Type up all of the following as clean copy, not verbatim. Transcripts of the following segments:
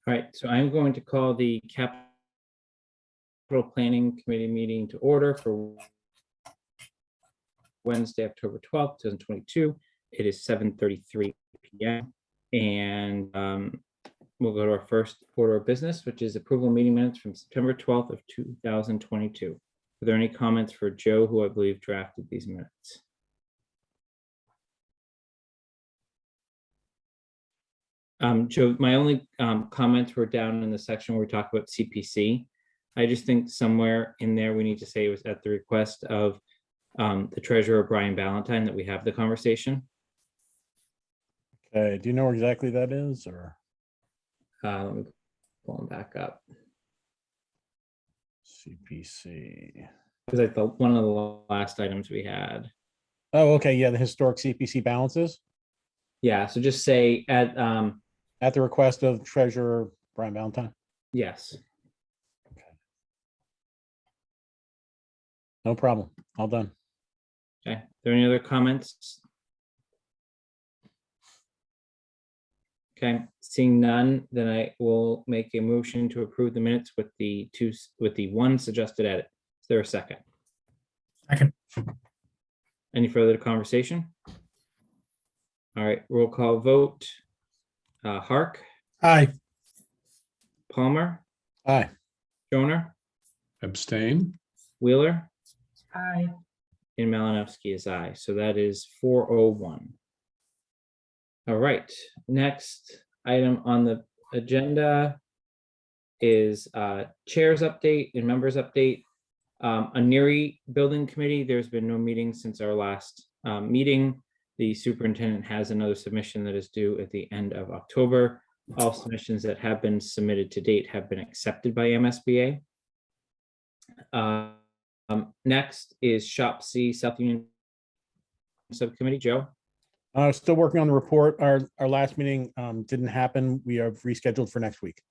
All right, so I'm going to call the Capital Planning Committee meeting to order for Wednesday, October 12th, 2022. It is 7:33 p.m. And we'll go to our first order of business, which is approval of meeting minutes from September 12th of 2022. Are there any comments for Joe, who I believe drafted these minutes? Joe, my only comments were down in the section where we talk about CPC. I just think somewhere in there we need to say it was at the request of the treasurer, Brian Ballantyne, that we have the conversation. Okay, do you know where exactly that is, or? Let me pull them back up. CPC. It was like one of the last items we had. Oh, okay, yeah, the historic CPC balances Yeah, so just say at the request of treasurer Brian Ballantyne. yes. No problem, all done. Okay, are there any other comments? Okay, seeing none, then I will make a motion to approve the minutes with the one suggested edit. Is there a second? Second. Any further conversation? All right, roll call vote. Hark, Aye. Palmer, Aye. Joner, Abstain. Wheeler, Aye. and Malinowski is aye. So that is 401. All right, next item on the agenda is chair's update and members update. On NERI building committee, there's been no meeting since our last meeting. The superintendent has another submission that is due at the end of October. All submissions that have been submitted to date have been accepted by MSBA. Next is Shop C South Union Subcommittee. Joe? Still working on the report. Our last meeting didn't happen. We have rescheduled for next week.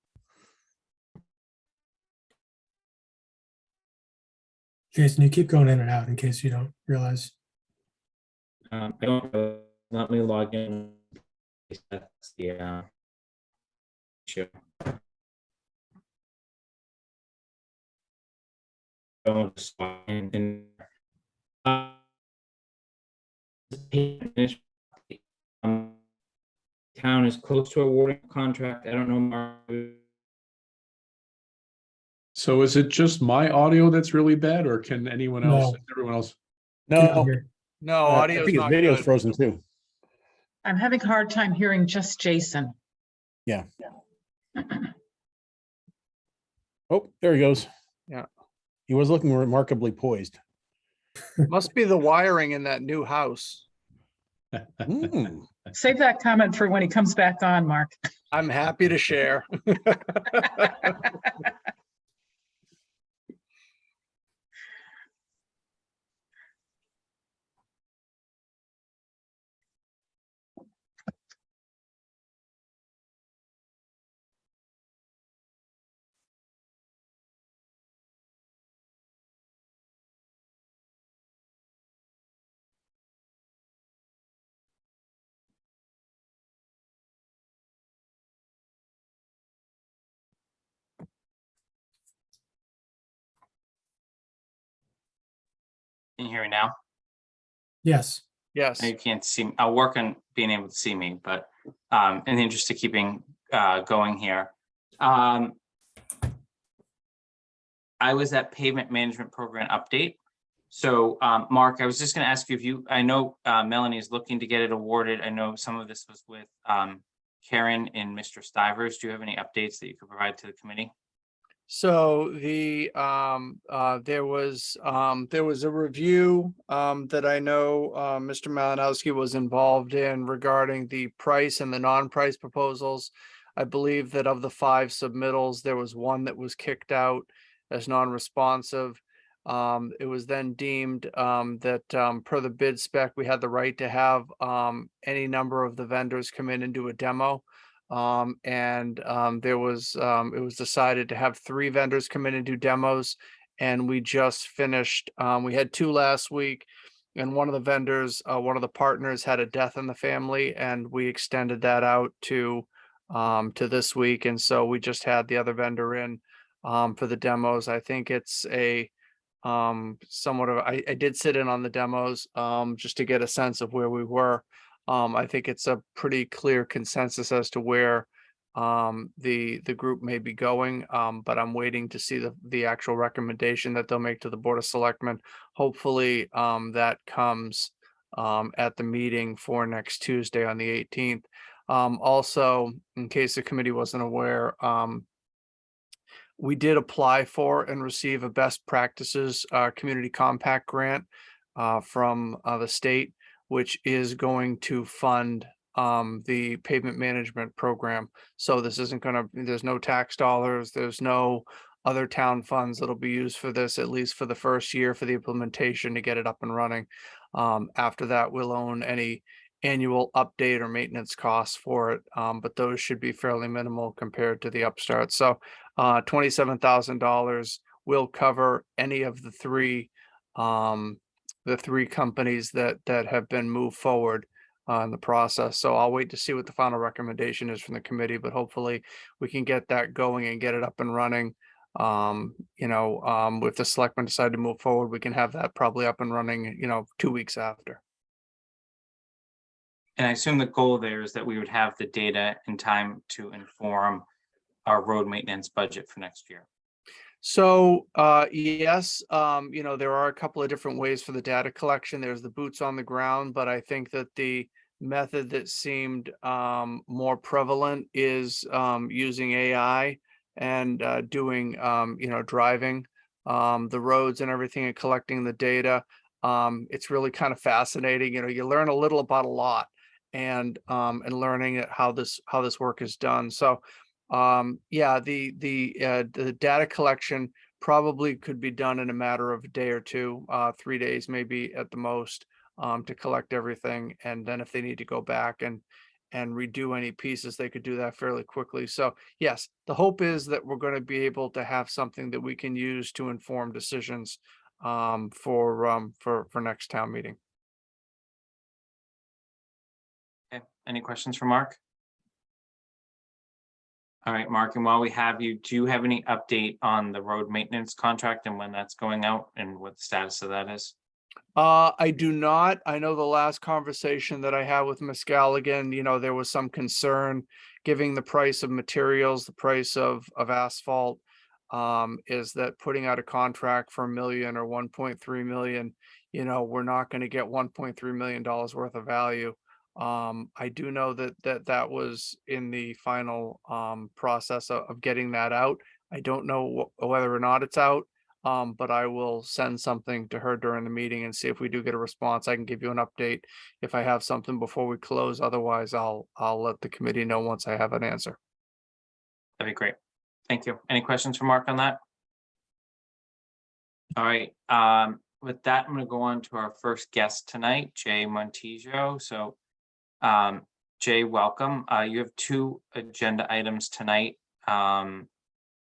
Jason, you keep going in and out in case you don't realize. I don't let me log in. That's the issue. Town is close to awarding a contract. I don't know, Mark. So is it just my audio that's really bad, or can anyone else, No. everyone else? No, No, I audio's think his not video's good. frozen too. I'm having a hard time hearing just Jason. Yeah. Oh, there he goes. Yeah. He was looking remarkably poised. Must be the wiring in that new house. Mm. Save that comment for when he comes back on, Mark. I'm happy to share. Can you hear me now? Yes. Yes. You can't see me. I'll work on being able to see me, but in the interest of keeping going here. I was at Pavement Management Program update. So Mark, I was just going to ask you if I know Melanie is looking to get it awarded. I know some of this was with Karen and Mr. Stivers. Do you have any updates that you could provide to the committee? So the there was a review that I know Mr. Malinowski was involved in regarding the price and the non-price proposals. I believe that of the 5 submittals, there was one that was kicked out as non-responsive. It was then deemed that per the bid spec, we had the right to have any number of the vendors come in and do a demo. It was decided to have 3 vendors come in and do demos, and we just finished, we had 2 last week, and one of the vendors, one of the partners had a death in the family, and we extended that out to to this week. And so we just had the other vendor in for the demos. I think it's a somewhat of, I did sit in on the demos just to get a sense of where we were. I think it's a pretty clear consensus as to where the group may be going, but I'm waiting to see the actual recommendation that they'll make to the Board of Selectmen. Hopefully that comes at the meeting for next Tuesday on the 18th. Also, in case the committee wasn't aware, we did apply for and receive a best practices community compact grant from the state, which is going to fund the pavement management program. So this isn't gonna, there's no tax dollars, there's no other town funds that'll be used for this, at least for the first year for the implementation to get it up and running. After that, we'll own any annual update or maintenance costs for it, but those should be fairly minimal compared to the upstart. So $27,000 will cover any of the three companies that have been moved forward in the process. So I'll wait to see what the final recommendation is from the committee, but hopefully we can get that going and get it up and running. If the selectmen decide to move forward, we can have that probably up and running, 2 weeks after. And I assume the goal there is that we would have the data in time to inform our road maintenance budget for next year. So, yes, there are a couple of different ways for the data collection. There's the boots on the ground, but I think that the method that seemed more prevalent is using AI and doing, driving the roads and everything and collecting the data. It's really kind of fascinating. You learn a little about a lot and learning how this work is done. So the data collection probably could be done in a matter of a day or two, 3 days maybe at the most, to collect everything. And then if they need to go back and redo any pieces, they could do that fairly quickly. So yes, the hope is that we're going to be able to have something that we can use to inform decisions for next town meeting. Okay, any questions for Mark? All right, Mark, and while we have you, do you have any update on the road maintenance contract and when that's going out and what the status of that is? I do not. I know the last conversation that I had with Ms. Galligan, there was some concern giving the price of materials, the price of asphalt, is that putting out a contract for $1 million or 1.3 million, we're not going to get $1.3 million worth of value. I do know that was in the final process of getting that out. I don't know whether or not it's out, but I will send something to her during the meeting and see if we do get a response. I can give you an update if I have something before we close. Otherwise, I'll let the committee know once I have an answer. That'd be great. Thank you. Any questions for Mark on that? All right. With that, I'm going to go on to our first guest tonight, Jay Montijo. So Jay, welcome. You have 2 agenda items tonight.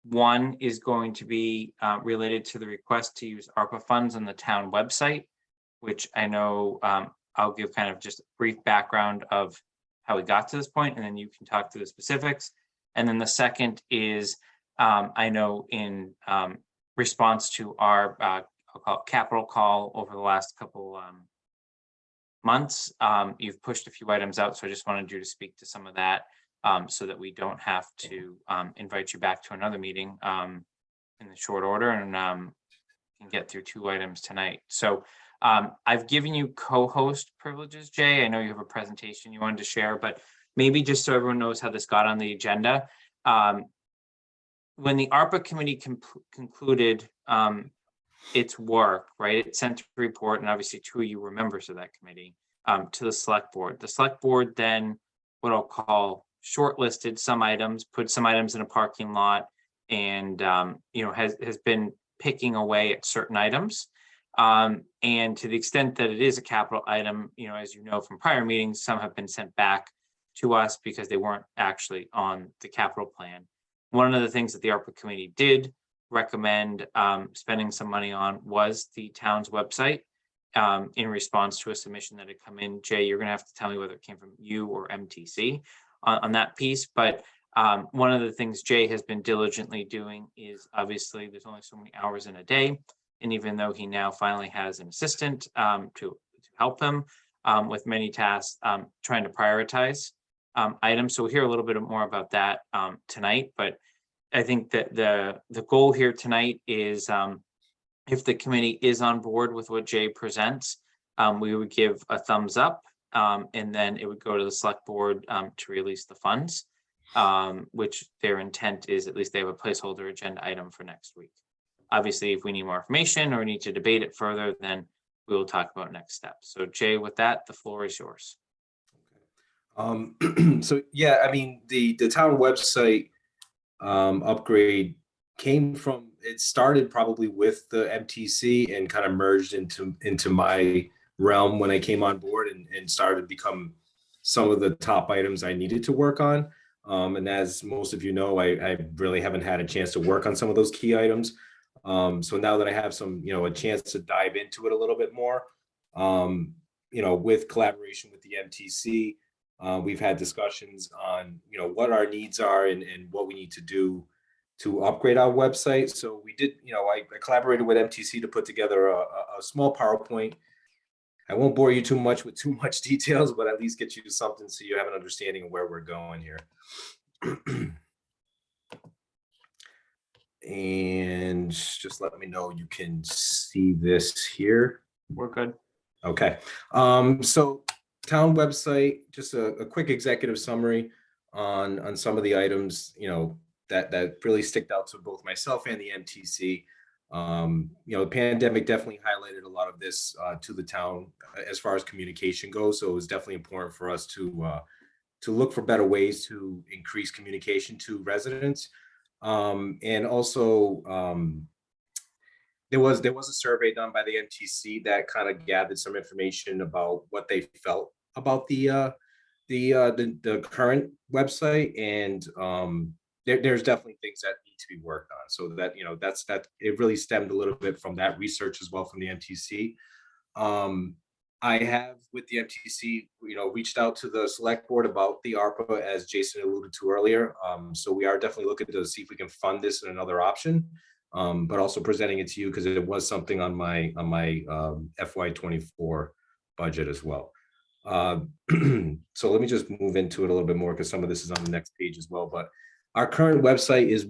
One is going to be related to the request to use ARPA funds on the town website, which I know I'll give kind of just a brief background of how we got to this point, and then you can talk to the specifics. And then the second is, I know in response to our I'll call it capital call over the last couple months, you've pushed a few items out, so I just wanted you to speak to some of that so that we don't have to invite you back to another meeting in the short order, and can get through 2 items tonight. So I've given you co-host privileges, Jay. I know you have a presentation you wanted to share, but maybe just so everyone knows how this got on the agenda. When the ARPA committee concluded its work, right, it sent a report, and obviously 2 of you were members of that committee, to the select board. The select board then, what I'll call, shortlisted some items, put some items in a parking lot, and has been picking away at certain items. And to the extent that it is a capital item, as you know from prior meetings, some have been sent back to us because they weren't actually on the capital plan. One of the things that the ARPA committee did recommend spending some money on was the town's website, in response to a submission that had come in. Jay, you're going to have to tell me whether it came from you or MTC on that piece, but one of the things Jay has been diligently doing is obviously there's only so many hours in a day. And even though he now finally has an assistant to help him with many tasks, trying to prioritize items. So we'll hear a little bit more about that tonight. But I think that the goal here tonight is if the committee is on board with what Jay presents, we would give a thumbs up, and then it would go to the select board to release the funds, which their intent is at least they have a placeholder agenda item for next week. Obviously, if we need more information or need to debate it further, then we will talk about next steps. So Jay, with that, the floor is yours. So yeah, I mean, the town website upgrade came from, it started probably with the MTC and kind of merged into my realm when I came on board and started to become some of the top items I needed to work on. And as most of you know, I really haven't had a chance to work on some of those key items. So now that I have some, a chance to dive into it a little bit more, with collaboration with the MTC, we've had discussions on, what our needs are and what we need to do to upgrade our website. So we did, I collaborated with MTC to put together a small PowerPoint. I won't bore you too much with too much details, but at least get you to something so you have an understanding of where we're going here. And just let me know you can see this here. We're good. Okay. So town website, just a quick executive summary on some of the items, that really sticked out to both myself and the MTC. The pandemic definitely highlighted a lot of this to the town as far as communication goes. So it was definitely important for us to look for better ways to increase communication to residents. And also, there was a survey done by the MTC that kind of gathered some information about what they felt about the current website, and there's definitely things that need to be worked on. So that it really stemmed a little bit from that research as well from the MTC. I have, with the MTC, reached out to the select board about the ARPA, as Jason alluded to earlier. So we are definitely looking to see if we can fund this in another option, but also presenting it to you because it was something on my FY24 budget as well. So let me just move into it a little bit more because some of this is on the next page as well. But our current website is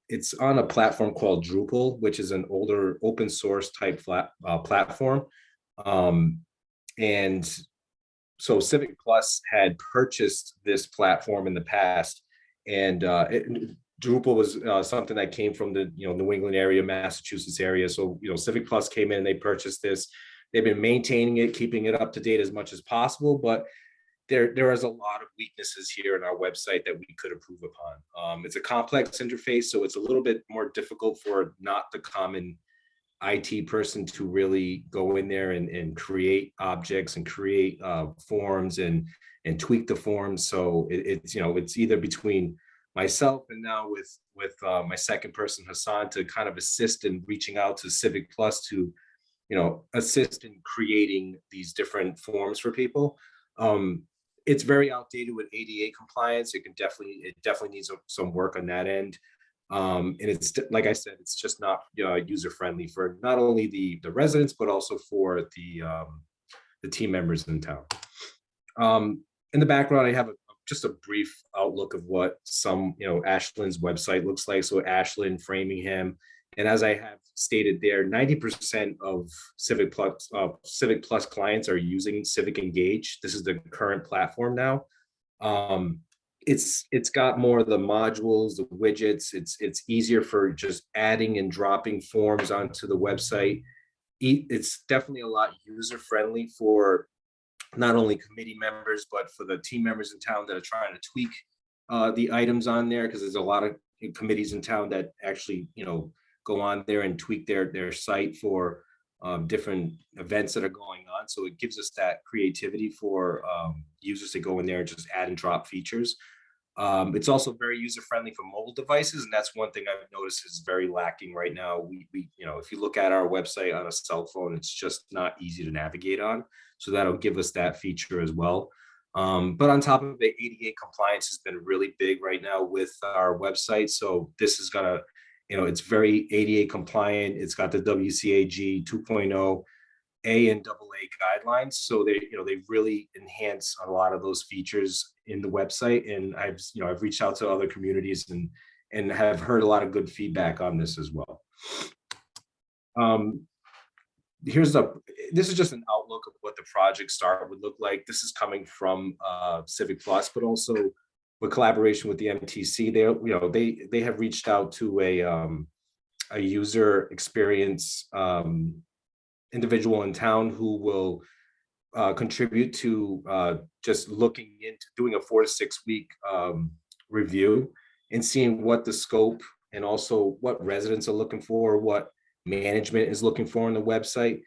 it's on a platform called Drupal, which is an older open source type platform. And so Civic Plus had purchased this platform in the past, and Drupal was something that came from the New England area, Massachusetts area. So Civic Plus came in and they purchased this. They've been maintaining it, keeping it up to date as much as possible, but there is a lot of weaknesses here in our website that we could improve upon. It's a complex interface, so it's a little bit more difficult for not the common IT person to really go in there and create objects and create forms and tweak the forms. So it's either between myself and now with my second person, Hassan, to kind of assist in reaching out to Civic Plus to assist in creating these different forms for people. It's very outdated with ADA compliance. It definitely needs some work on that end. And it's, like I said, it's just not user friendly for not only the residents, but also for the team members in town. In the background, I have just a brief outlook of what Ashland's website looks like. So Ashland, Framingham, and as I have stated there, 90% of Civic Plus clients are using Civic Engage. This is the current platform now. It's got more of the modules, the widgets. It's easier for just adding and dropping forms onto the website. It's definitely a lot user friendly for not only committee members, but for the team members in town that are trying to tweak the items on there, because there's a lot of committees in town that actually go on there and tweak their site for different events that are going on. So it gives us that creativity for users to go in there and just add and drop features. It's also very user-friendly for mobile devices, and that's one thing I've noticed is very lacking right now. We if you look at our website on a cell phone, it's just not easy to navigate on. So that'll give us that feature as well. But on top of it, ADA compliance has been really big right now with our website. So this is gonna, it's very ADA compliant. It's got the WCAG 2.0 A and AA guidelines. So they really enhance a lot of those features in the website. And I've reached out to other communities and have heard a lot of good feedback on this as well. This is just an outlook of what the project start would look like. This is coming from Civic Plus, but also with collaboration with the MTC. They have reached out to a user experience individual in town who will contribute to just looking into doing a 4 to 6 week review and seeing what the scope and also what residents are looking for, what management is looking for on the website.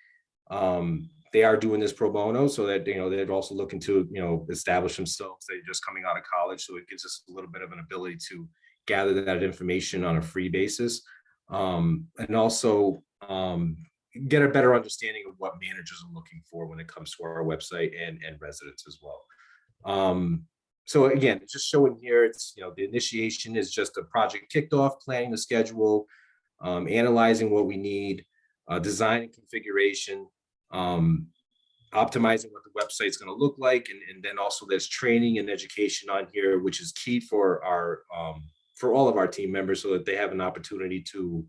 They are doing this pro bono, so that they're also looking to establish themselves. They're just coming out of college, so it gives us a little bit of an ability to gather that information on a free basis, and also get a better understanding of what managers are looking for when it comes to our website and residents as well. So again, it's just showing here, it's the initiation is just a project kicked off, planning the schedule, analyzing what we need, design and configuration, optimizing what the website is going to look like, and then also there's training and education on here, which is key for all of our team members, so that they have an opportunity to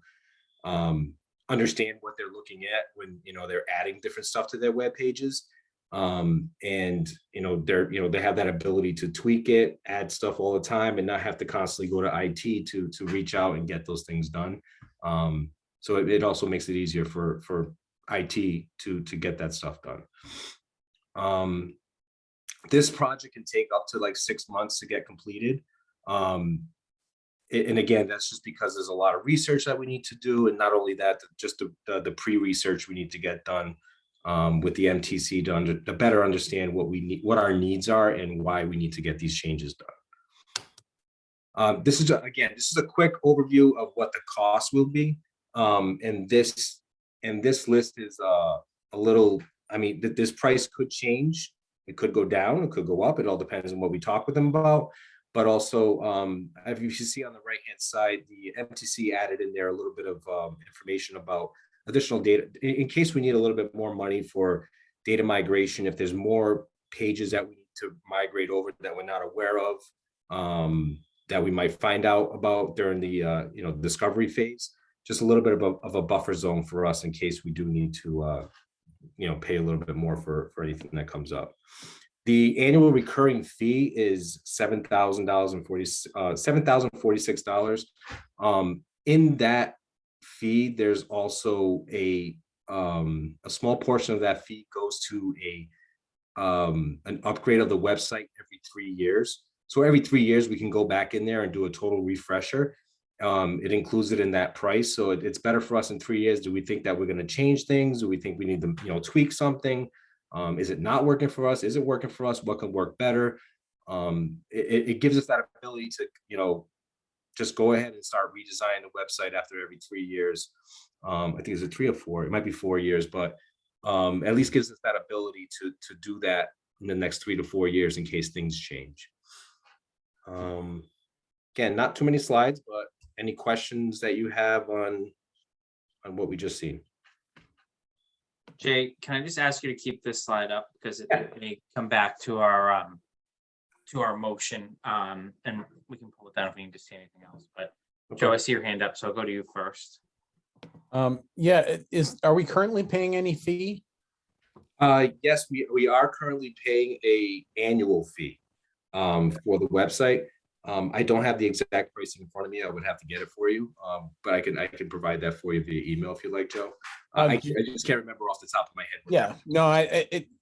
understand what they're looking at when they're adding different stuff to their web pages, and they have that ability to tweak it, add stuff all the time, and not have to constantly go to IT to reach out and get those things done. So it also makes it easier for IT to get that stuff done. This project can take up to like 6 months to get completed. And again, that's just because there's a lot of research that we need to do. And not only that, just the pre-research we need to get done with the MTC to better understand what we need, what our needs are, and why we need to get these changes done. This is a quick overview of what the cost will be. And this list is a little, this price could change. It could go down, it could go up. It all depends on what we talk with them about. But also, if you see on the right-hand side, the MTC added in there a little bit of information about additional data in case we need a little bit more money for data migration. If there's more pages that we need to migrate over that we're not aware of, that we might find out about during the discovery phase, just a little bit of a buffer zone for us in case we do need to pay a little bit more for anything that comes up. The annual recurring fee is $7,046. In that fee, there's also a small portion of that fee goes to an upgrade of the website every 3 years. So every 3 years, we can go back in there and do a total refresher. It includes it in that price. So it's better for us in 3 years. Do we think that we're going to change things? Do we think we need to tweak something? Is it not working for us? Is it working for us? What can work better? It gives us that ability to, just go ahead and start redesigning the website after every 3 years. I think it's 3 or 4, it might be 4 years, but at least gives us that ability to do that in the next 3 to 4 years in case things change. Again, not too many slides, but any questions that you have on what we just seen? Jay, can I just ask you to keep this slide up because it may come back to our motion, and we can pull it down if we need to see anything else. But Okay. Joe, I see your hand up, so I'll go to you first. Are we currently paying any fee? Yes, we are currently paying a annual fee for the website. I don't have the exact pricing in front of me. I would have to get it for you, but I can provide that for you via email if you like, Joe. I just can't remember off the top of my head. Yeah, no,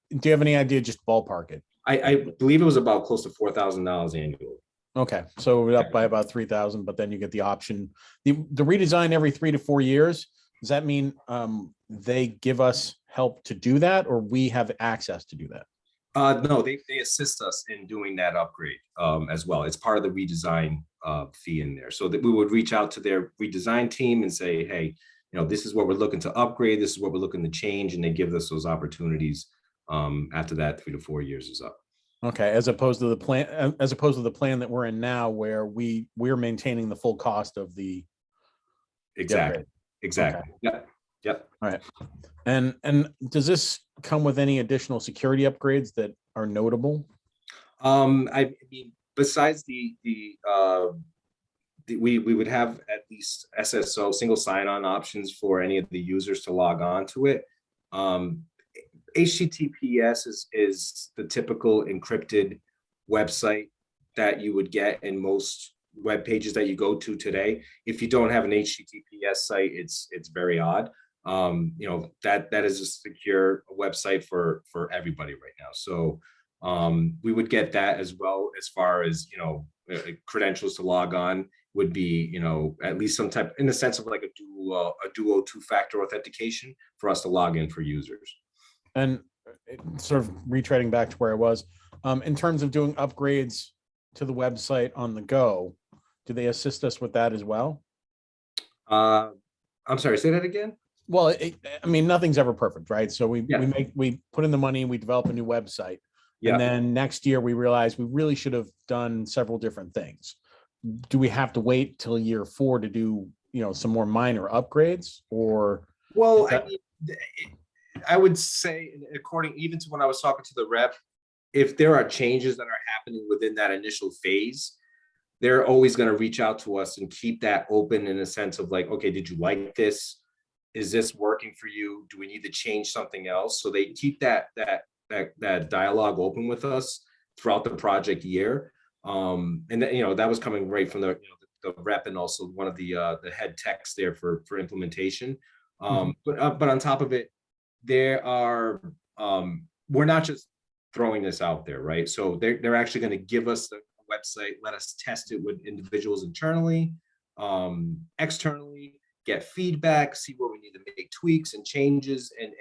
do you have any idea, just ballpark it? I believe it was about close to $4,000 annually. Okay, so we're up by about 3,000, but then you get the option. The redesign every 3 to 4 years, does that mean they give us help to do that, or we have access to do that? No, they assist us in doing that upgrade as well. It's part of the redesign fee in there. So that we would reach out to their redesign team and say, hey, this is what we're looking to upgrade. This is what we're looking to change. And they give us those opportunities after that 3 to 4 years is up. Okay, as opposed to the plan, as opposed to the plan that we're in now, where we're maintaining the full cost of the Exactly, upgrade. exactly. Yep, yep. And does this come with any additional security upgrades that are notable? I mean, besides we would have at least SSO, single sign-on options for any of the users to log on to it. HTTPS is the typical encrypted website that you would get in most web pages that you go to today. If you don't have an HTTPS site, it's very odd. You know, that is a secure website for everybody right now. So we would get that as well, as far as, you know, credentials to log on would be, you know, at least some type, in the sense of like a duo two-factor authentication for us to log in for users. And sort of retreading back to where I was, in terms of doing upgrades to the website on the go, do they assist us with that as well? I'm sorry, say that again? Well, I mean, nothing's ever perfect, right? So we Yeah. we put in the money, we develop a new website. Yeah. And then next year we realize we really should have done several different things. Do we have to wait till year 4 to do, you know, some more minor upgrades, or? Well, Is that- I mean, I would say, according even to when I was talking to the rep, if there are changes that are happening within that initial phase, they're always going to reach out to us and keep that open, in a sense of like, okay, did you like this? Is this working for you? Do we need to change something else? So they keep that dialogue open with us throughout the project year. And then, you know, that was coming right from the rep, and also one of the head techs there for implementation. But on top of it, there are we're not just throwing this out there, right? So they're actually going to give us the website, let us test it with individuals internally, externally, get feedback, see where we need to make tweaks and changes, and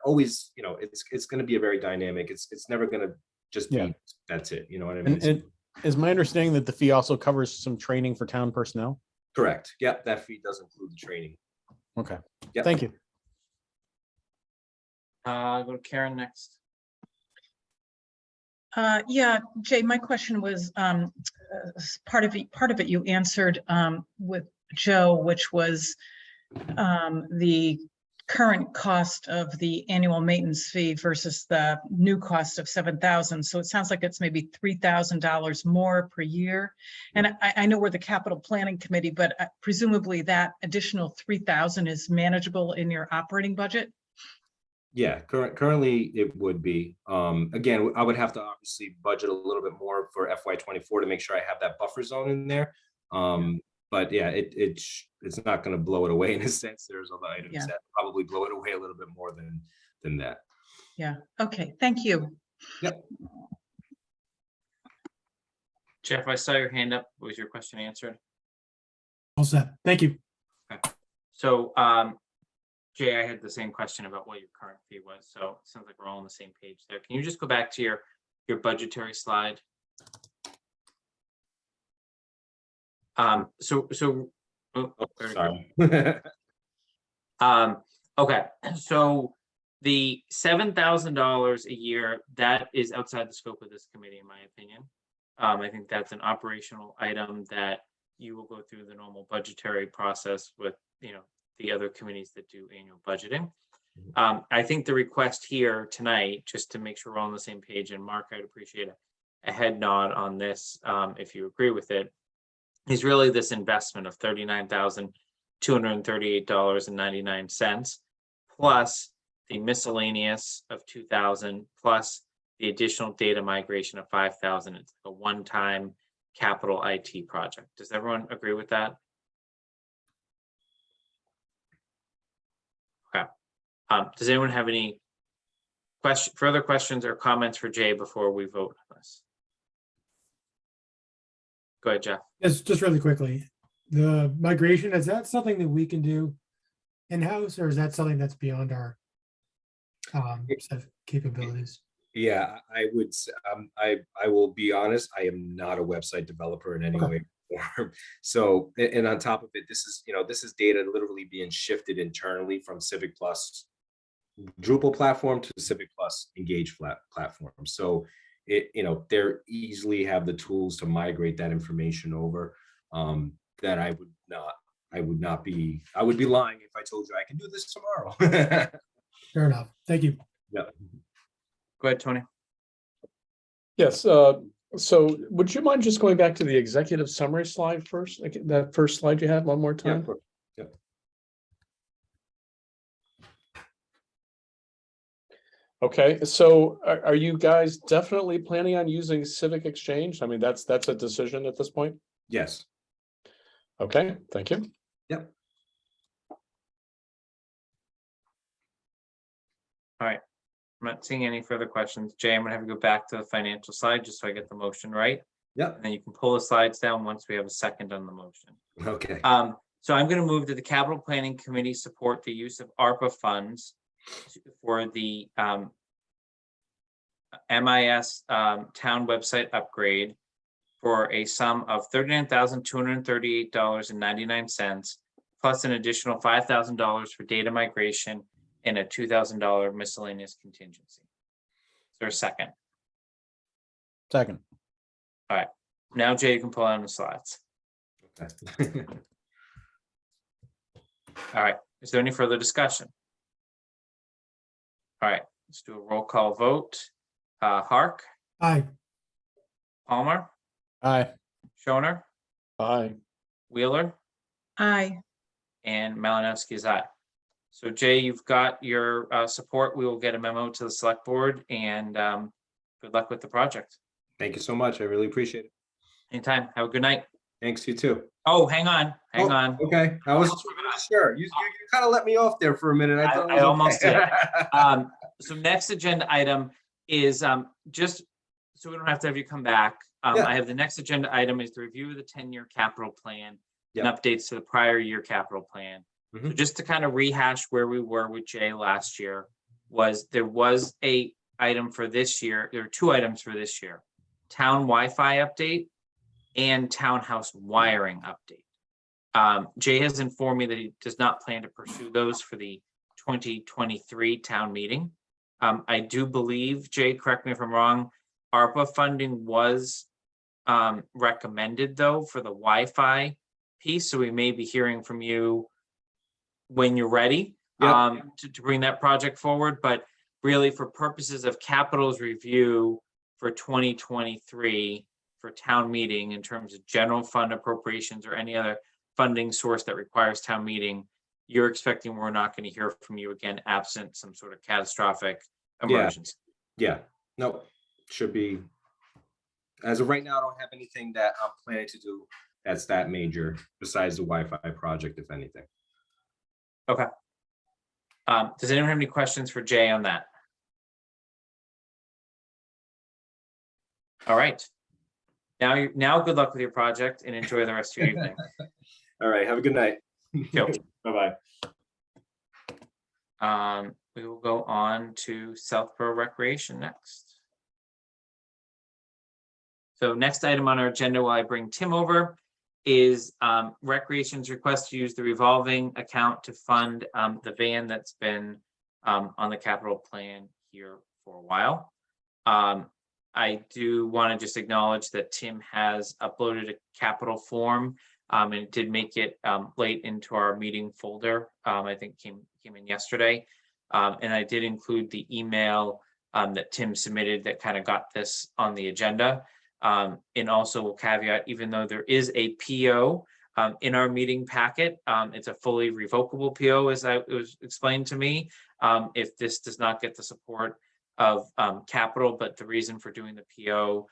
always, you know, it's going to be a very dynamic. It's never going to just be that's it. You know what I mean? And is my understanding that the fee also covers some training for town personnel? Correct. Yep, that fee does include the training. Okay, Yep. thank you. Go to Karen next. Yeah, Jay, my question was, part of it you answered with Joe, which was the current cost of the annual maintenance fee versus the new cost of $7,000. So it sounds like it's maybe $3,000 more per year. And I know we're the capital planning committee, but presumably that additional $3,000 is manageable in your operating budget? Yeah, currently it would be. Again, I would have to obviously budget a little bit more for FY24 to make sure I have that buffer zone in there. But yeah, it's not going to blow it away in a sense. There's other items that probably blow it away a little bit more than that. Yeah. Okay. Thank you. Yep. Jeff, I saw your hand up. Was your question answered? All set. Thank you. So, Jay, I had the same question about what your current fee was. So it sounds like we're all on the same page there. Can you just go back to your budgetary slide? Oh, Sorry. Okay, so the $7,000 a year, that is outside the scope of this committee, in my opinion. I think that's an operational item that you will go through the normal budgetary process with, you know, the other committees that do annual budgeting. I think the request here tonight, just to make sure we're all on the same page, and Mark, I'd appreciate a head nod on this, if you agree with it, is really this investment of $39,238.99, plus the miscellaneous of $2,000, plus the additional data migration of $5,000. It's a one-time capital IT project. Does everyone agree with that? Okay. Does anyone have any further questions or comments for Jay before we vote on this? Go ahead, Jeff. Just really quickly, the migration, is that something that we can do in-house, or is that something that's beyond our set of capabilities? Yeah, I would. I will be honest. I am not a website developer in any way or form. So, and on top of it, this is data literally being shifted internally from Civic Plus Drupal platform to Civic Plus Engage platform. So they're easily have the tools to migrate that information over. That I would be lying if I told you I can do this tomorrow. Fair enough. Thank you. Yeah. Go ahead, Tony. Yes, so would you mind just going back to the executive summary slide first? Like that first slide you had one more Yeah, time? of course. Yeah. Okay, so are you guys definitely planning on using Civic Exchange? I mean, that's a decision at this point? Yes. Okay, thank you. Yep. All right. I'm not seeing any further questions. Jay, I'm gonna have you go back to the financial side just so I get the motion right. Yep. And then you can pull the slides down once we have a second on the motion. Okay. So I'm gonna move that the capital planning committee support the use of ARPA funds for the MIS town website upgrade for a sum of $39,238.99, plus an additional $5,000 for data migration and a $2,000 miscellaneous contingency. Is there a second? Second. Now, Jay, you can pull on the slides. Okay. All right, is there any further discussion? All right, let's do a roll call vote. Hark, Aye. Palmer, Aye. Shoner, Aye. Wheeler, Aye. and Malinowski is aye. So Jay, you've got your support. We will get a memo to the select board, and good luck with the project. Thank you so much. I really appreciate it. Anytime. Have a good night. Thanks, you too. Oh, hang on. Oh, on. Okay, I was sure. You kind of let me off there for a minute. I thought it I was almost okay. did. So next agenda item is just so we don't have to have you come back. Yeah. I have the next agenda item is the review of the 10-year capital plan and Yep. updates to the prior year capital plan. So Mhm. just to kind of rehash where we were with Jay last year, there was a item for this year. There are two items for this year: town Wi-Fi update and townhouse wiring update. Jay has informed me that he does not plan to pursue those for the 2023 town meeting. I do believe, Jay, correct me if I'm wrong, ARPA funding was recommended though for the Wi-Fi piece, so we may be hearing from you when you're ready Yep. to bring that project forward. But really, for purposes of capital's review for 2023 for town meeting in terms of general fund appropriations or any other funding source that requires town meeting, you're expecting we're not going to hear from you again absent some sort of catastrophic emergency. Yeah, no, should be. As of right now, I don't have anything that I'm planning to do that's that major besides the Wi-Fi project, if anything. Okay. Does anyone have any questions for Jay on that? All right. Now good luck with your project and enjoy the rest of your evening. All right, have a good night. Go. Bye-bye. We will go on to Southborough Recreation next. So next item on our agenda, while I bring Tim over, is Recreation's request to use the revolving account to fund the van that's been on the capital plan here for a while. I do want to just acknowledge that Tim has uploaded a capital form and it did make it late into our meeting folder. I think came in yesterday. And I did include the email that Tim submitted that kind of got this on the agenda. And also will caveat, even though there is a PO in our meeting packet, it's a fully revocable PO, as it was explained to me, if this does not get the support of capital. But the reason for doing the PO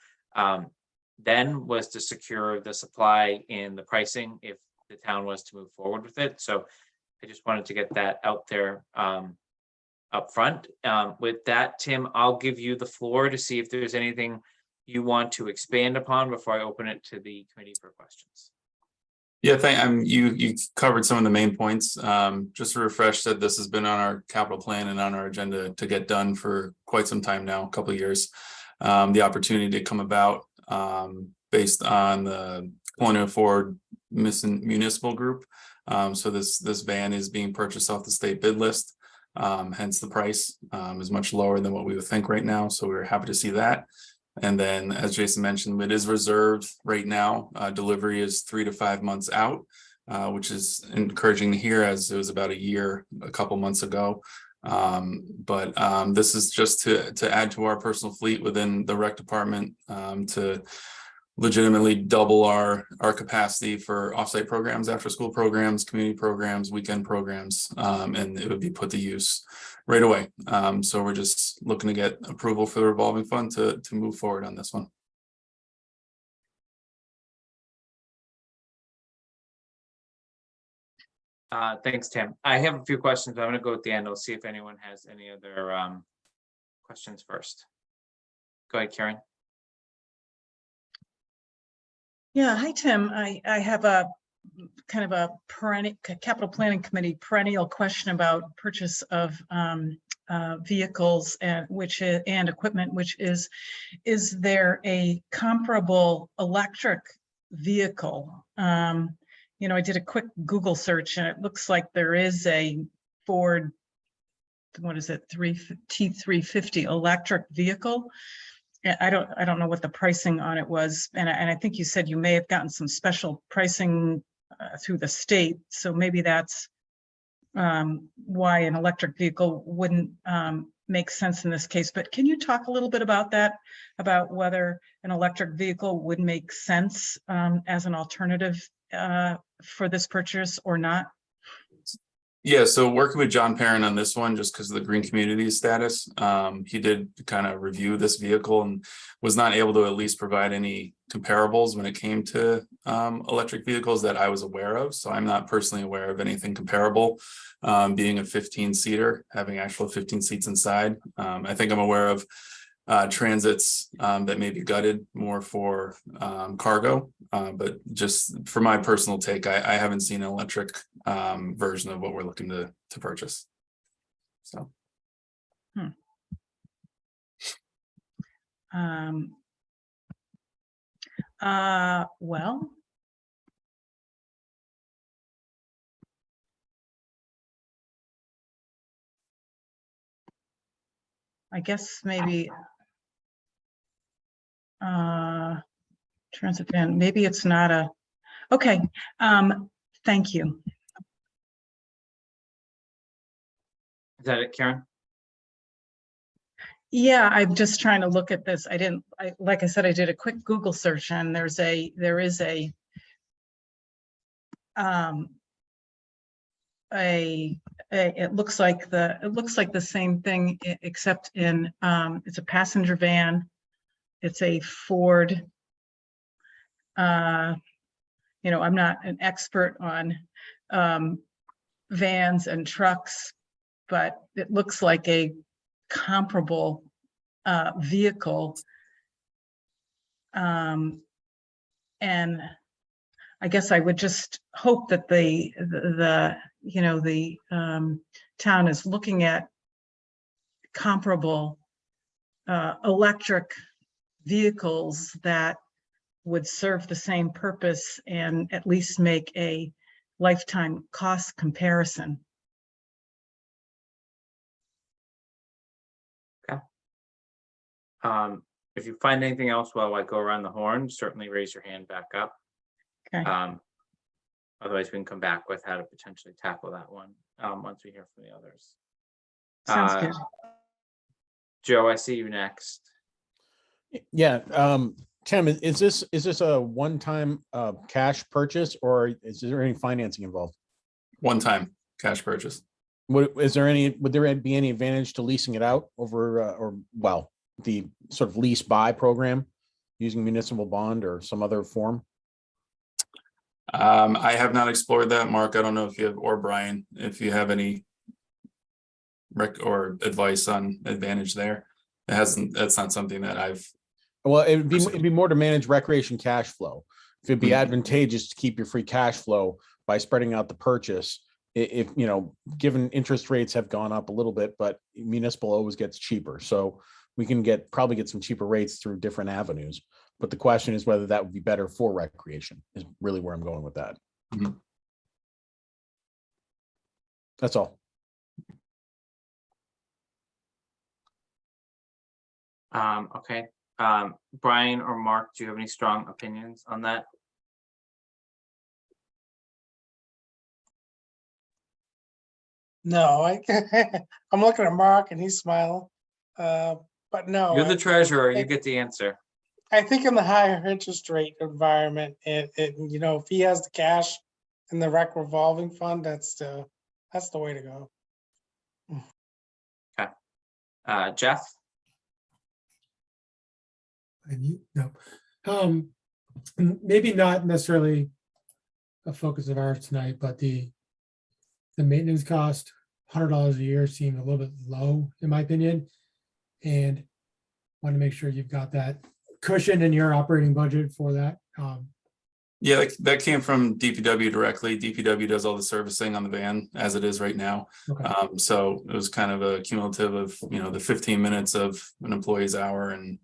then was to secure the supply and the pricing if the town was to move forward with it. So I just wanted to get that out there up front. With that, Tim, I'll give you the floor to see if there's anything you want to expand upon before I open it to the committee for questions. Yeah, you covered some of the main points. Just to refresh that this has been on our capital plan and on our agenda to get done for quite some time now, a couple of years. The opportunity to come about based on the Colonial Ford Municipal Group. So this van is being purchased off the state bid list. Hence the price is much lower than what we would think right now. So we're happy to see that. And then, as Jason mentioned, it is reserved right now. Delivery is 3 to 5 months out, which is encouraging to hear, as it was about a year, a couple months ago. But this is just to add to our personal fleet within the rec department, to legitimately double our capacity for offsite programs, after school programs, community programs, weekend programs, and it would be put to use right away. So we're just looking to get approval for the revolving fund to move forward on this one. Thanks, Tim. I have a few questions, but I'm gonna go at the end. I'll see if anyone has any other questions first. Go ahead, Karen. Yeah, hi, Tim. I have a kind of a perennial capital planning committee perennial question about purchase of vehicles and equipment, which is there a comparable electric vehicle? You know, I did a quick Google search and it looks like there is a Ford, what is it, T350 electric vehicle. I don't know what the pricing on it was, and I think you said you may have gotten some special pricing through the state, so maybe that's why an electric vehicle wouldn't make sense in this case. But can you talk a little bit about that, about whether an electric vehicle would make sense as an alternative for this purchase or not? Yeah, so working with John Perrin on this one, just because of the green community status, he did kind of review this vehicle and was not able to at least provide any comparables when it came to electric vehicles that I was aware of. So I'm not personally aware of anything comparable, being a 15-seater, having actual 15 seats inside. I think I'm aware of transits that may be gutted more for cargo, but just for my personal take, I haven't seen an electric version of what we're looking to purchase. So Well, I guess maybe transit van, maybe it's not a, okay. Thank you. Is that it, Karen? Yeah, I'm just trying to look at this. Like I said, I did a quick Google search and there is a it looks like the same thing, except in it's a passenger van. It's a Ford. You know, I'm not an expert on vans and trucks, but it looks like a comparable vehicle. And I guess I would just hope that the town is looking at comparable electric vehicles that would serve the same purpose and at least make a lifetime cost comparison. If you find anything else while I go around the horn, certainly raise your hand back up. Okay. Otherwise, we can come back with how to potentially tackle that one once we hear from the others. Sounds good. Joe, I see you next. Yeah, Tim, is this a one-time cash purchase, or is there any financing involved? one-time cash purchase. Would there be any advantage to leasing it out over the sort of lease buy program using municipal bond or some other form? I have not explored that, Mark. I don't know if you have, or Brian, if you have any or advice on advantage there. That's not something that I've. Well, it'd be more to manage recreation cash flow. If it'd be advantageous to keep your free cash flow by spreading out the purchase, if given interest rates have gone up a little bit, but municipal always gets cheaper. So we can probably get some cheaper rates through different avenues. But the question is whether that would be better for recreation is really where I'm going with that. Mm-hmm. That's all. Okay. Brian or Mark, do you have any strong opinions on that? No, I'm looking at Mark and he's smiling. But no. You're the treasurer, you think- get the answer. I think in the higher interest rate environment, you know, if he has the cash in the rec revolving fund, that's the way to go. Jeff? And you, no. Maybe not necessarily a focus of ours tonight, but the maintenance cost, $100 a year seemed a little bit low, in my opinion. And want to make sure you've got that cushion in your operating budget for that. Yeah, that came from DPW directly. DPW does all the servicing on the van as it is right now. Okay. So it was kind of a cumulative of, the 15 minutes of an employee's hour and,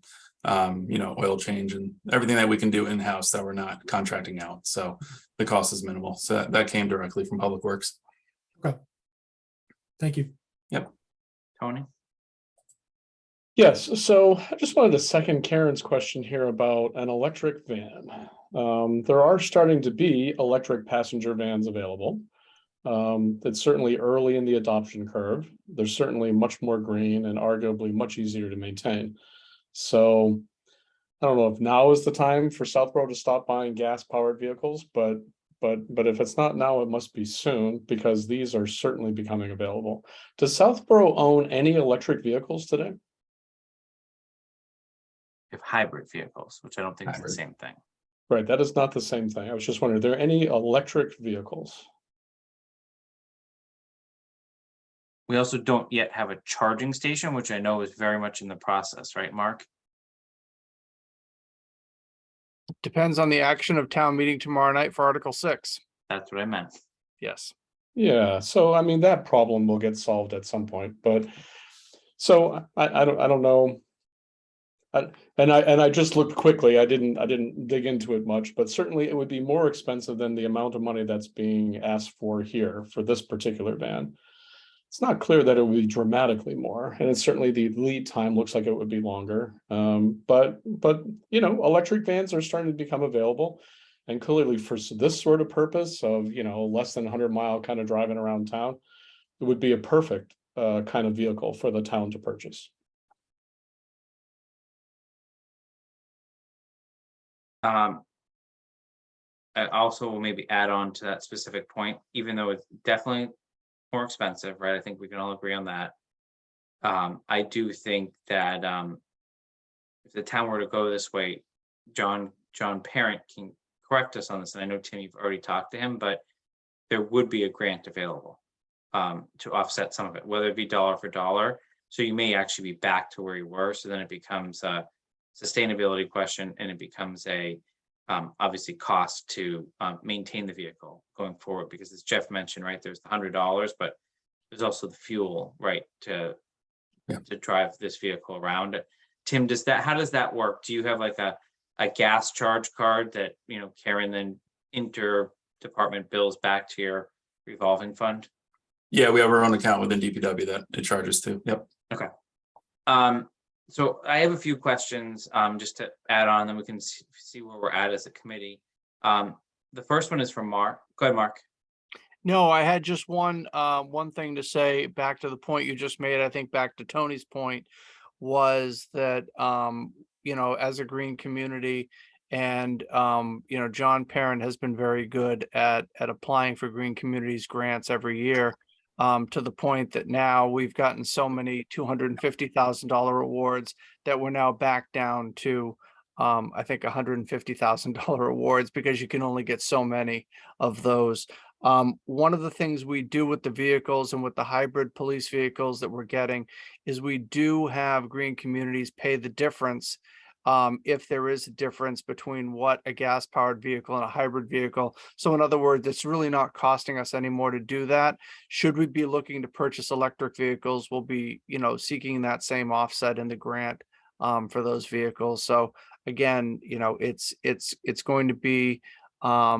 oil change and everything that we can do in-house that we're not contracting out. So the cost is minimal. So that came directly from Public Works. Okay. Thank you. Tony? Yes, so I just wanted to second Karen's question here about an electric van. There are starting to be electric passenger vans available. It's certainly early in the adoption curve. They're certainly much more green and arguably much easier to maintain. So I don't know if now is the time for Southborough to stop buying gas-powered vehicles, but if it's not now, it must be soon because these are certainly becoming available. Does Southborough own any electric vehicles today? If hybrid vehicles, which I don't think is the Hybrid. same thing. Right, that is not the same thing. I was just wondering, are there any electric vehicles? We also don't yet have a charging station, which I know is very much in the process, right, Mark? Depends on the action of town meeting tomorrow night for Article 6. That's what I meant. Yes. Yeah, so I mean, that problem will get solved at some point, but so I don't know. And I just looked quickly. I didn't dig into it much, but certainly it would be more expensive than the amount of money that's being asked for here for this particular van. It's not clear that it would be dramatically more, and it's certainly the lead time looks like it would be longer. But electric vans are starting to become available, and clearly for this sort of purpose of less than 100-mile kind of driving around town, it would be a perfect kind of vehicle for the town to purchase. I also will maybe add on to that specific point, even though it's definitely more expensive, right? I think we can all agree on that. I do think that if the town were to go this way, John Parent can correct us on this, and I know Tim, you've already talked to him, but there would be a grant available to offset some of it, whether it be dollar for dollar. So you may actually be back to where you were. So then it becomes a sustainability question, and it becomes a obviously cost to maintain the vehicle going forward, because as Jeff mentioned, right, there's the $100, but there's also the fuel, right, to drive this vehicle around. Tim, how does that work? Do you have like a gas charge card that Karen then inter-department bills back to your revolving fund? Yeah, we have our own account within DPW that it charges to. Yep. Okay. So I have a few questions just to add on, then we can see where we're at as a committee. The first one is from Mark. Go ahead, Mark. No, I had just one thing to say back to the point you just made. I think back to Tony's point was that, as a green community and, John Parent has been very good at applying for green communities grants every year. To the point that now we've gotten so many $250,000 awards that we're now back down to, I think $150,000 awards because you can only get so many of those. One of the things we do with the vehicles and with the hybrid police vehicles that we're getting is we do have green communities pay the difference. If there is a difference between what a gas powered vehicle and a hybrid vehicle. So in other words, it's really not costing us any more to do that. Should we be looking to purchase electric vehicles, we'll be, seeking that same offset in the grant for those vehicles. So again, it's going to be a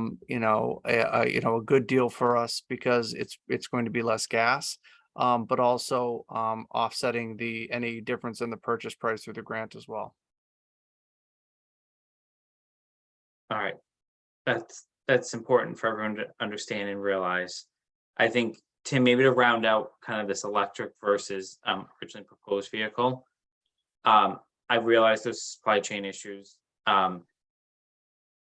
good deal for us because it's going to be less gas, but also offsetting any difference in the purchase price through the grant as well. All right. That's important for everyone to understand and realize. I think, Tim, maybe to round out kind of this electric versus originally proposed vehicle. I realize there's supply chain issues.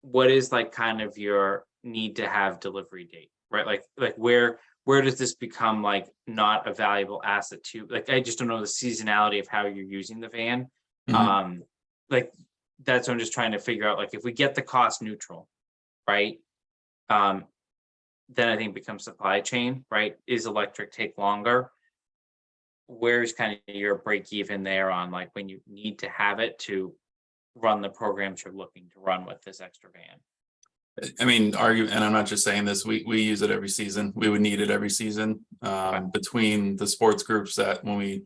What is like kind of your need to have delivery date, right? Like where does this become like not a valuable asset to, like, I just don't know the seasonality of how you're using the van. Like that's what I'm just trying to figure out. Like if we get the cost neutral, right? Then I think it becomes supply chain, right? Is electric take longer? Where's kind of your break even there on like when you need to have it to run the programs you're looking to run with this extra van? I mean, and I'm not just saying this, we use it every season. We would need it every season. Between the sports groups that when we,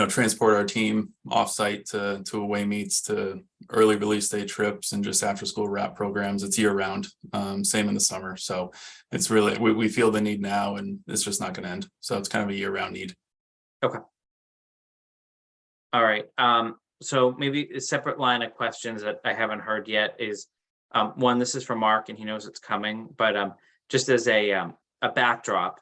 transport our team offsite to away meets, to early release day trips, and just after school wrap programs, it's year round. Same in the summer. So it's really, we feel the need now, and it's just not going to end. So it's kind of a year round need. Okay. All right. So maybe a separate line of questions that I haven't heard yet is, one, this is from Mark and he knows it's coming, but just as a backdrop,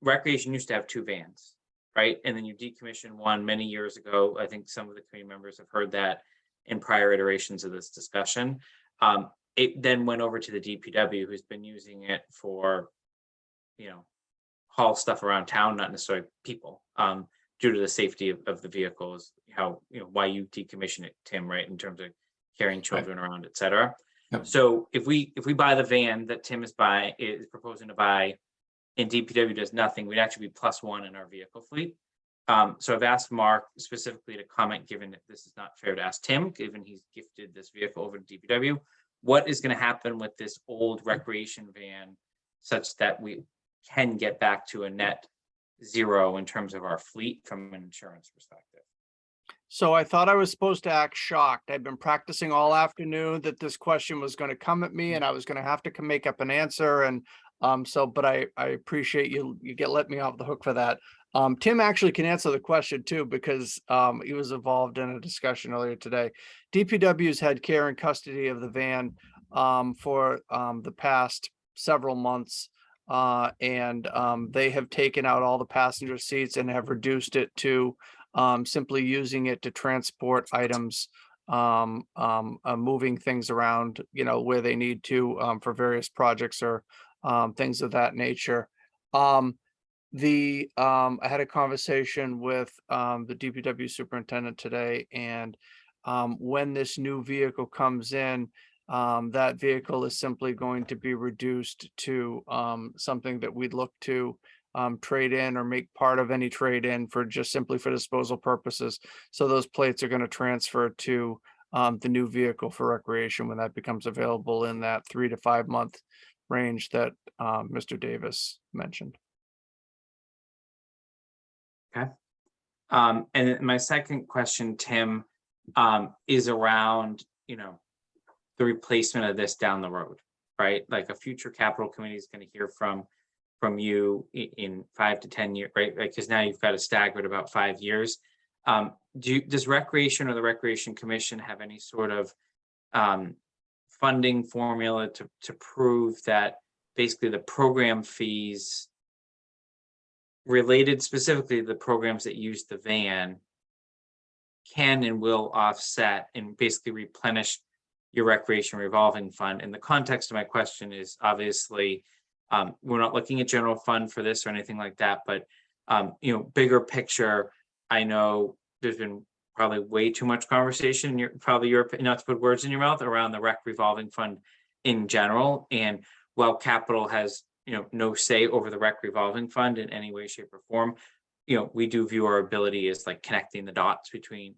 Recreation used to have 2 vans, right? And then you decommissioned one many years ago. I think some of the committee members have heard that in prior iterations of this discussion. It then went over to the DPW, who's been using it for, haul stuff around town, not necessarily people, due to the safety of the vehicles, how, why you decommission it, Tim, right? In terms of carrying children around, et cetera. Yep. So if we buy the van that Tim is proposing to buy, and DPW does nothing, we'd actually be +1 in our vehicle fleet. So I've asked Mark specifically to comment, given that this is not fair to ask Tim, given he's gifted this vehicle over to DPW. What is going to happen with this old recreation van such that we can get back to a net 0 in terms of our fleet from an insurance perspective? So I thought I was supposed to act shocked. I've been practicing all afternoon that this question was going to come at me and I was going to have to make up an answer. And but I appreciate you let me off the hook for that. Tim actually can answer the question too, because he was involved in a discussion earlier today. DPW's had care and custody of the van for the past several months. And they have taken out all the passenger seats and have reduced it to simply using it to transport items, moving things around, where they need to for various projects or things of that nature. I had a conversation with the DPW superintendent today, and when this new vehicle comes in, that vehicle is simply going to be reduced to something that we'd look to trade in or make part of any trade in for just simply for disposal purposes. So those plates are going to transfer to the new vehicle for recreation when that becomes available in that 3 to 5 month range that Mr. Davis mentioned. Okay. And then my second question, Tim, is around, the replacement of this down the road, right? Like a future capital committee is going to hear from you in 5 to 10 years, right? Because now you've got a staggered about 5 years. Does Recreation or the Recreation Commission have any sort of funding formula to prove that basically the program fees related specifically to the programs that use the van can and will offset and basically replenish your recreation revolving fund? And the context of my question is obviously we're not looking at general fund for this or anything like that, but bigger picture, I know there's been probably way too much conversation, not to put words in your mouth, around the rec revolving fund in general. And while capital has no say over the rec revolving fund in any way, shape, or form, we do view our ability as like connecting the dots between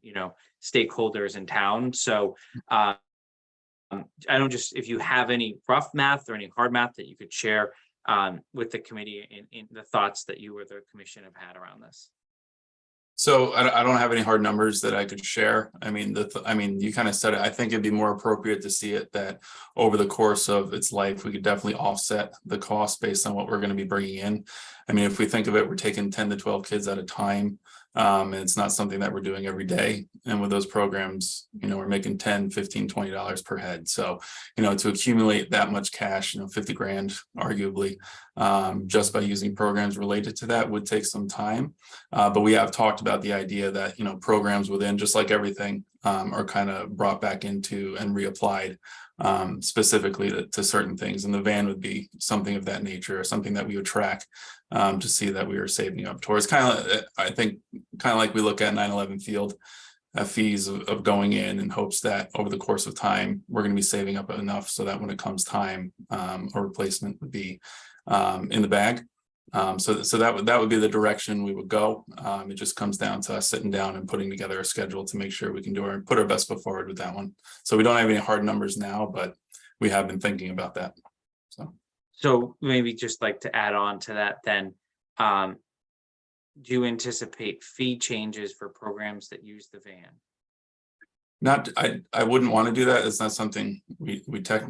stakeholders in town. So I don't just, if you have any rough math or any hard math that you could share with the committee in the thoughts that you or the commission have had around this. So I don't have any hard numbers that I could share. I mean, you kind of said it. I think it'd be more appropriate to see it that over the course of its life, we could definitely offset the cost based on what we're going to be bringing in. I mean, if we think of it, we're taking 10 to 12 kids at a time. And it's not something that we're doing every day. And with those programs, we're making $10, $15, $20 per head. So, to accumulate that much cash, 50 grand, arguably, just by using programs related to that would take some time. But we have talked about the idea that, programs within, just like everything, are kind of brought back into and reapplied specifically to certain things. And the van would be something of that nature, or something that we would track to see that we were saving up towards. I think like we look at 9/11 field fees of going in hopes that over the course of time, we're going to be saving up enough so that when it comes time, a replacement would be in the bag. So that would be the direction we would go. It just comes down to us sitting down and putting together a schedule to make sure we can put our best foot forward with that one. So we don't have any hard numbers now, but we have been thinking about that. So maybe just like to add on to that, then, do you anticipate fee changes for programs that use the van? I wouldn't want to do that. It's not something we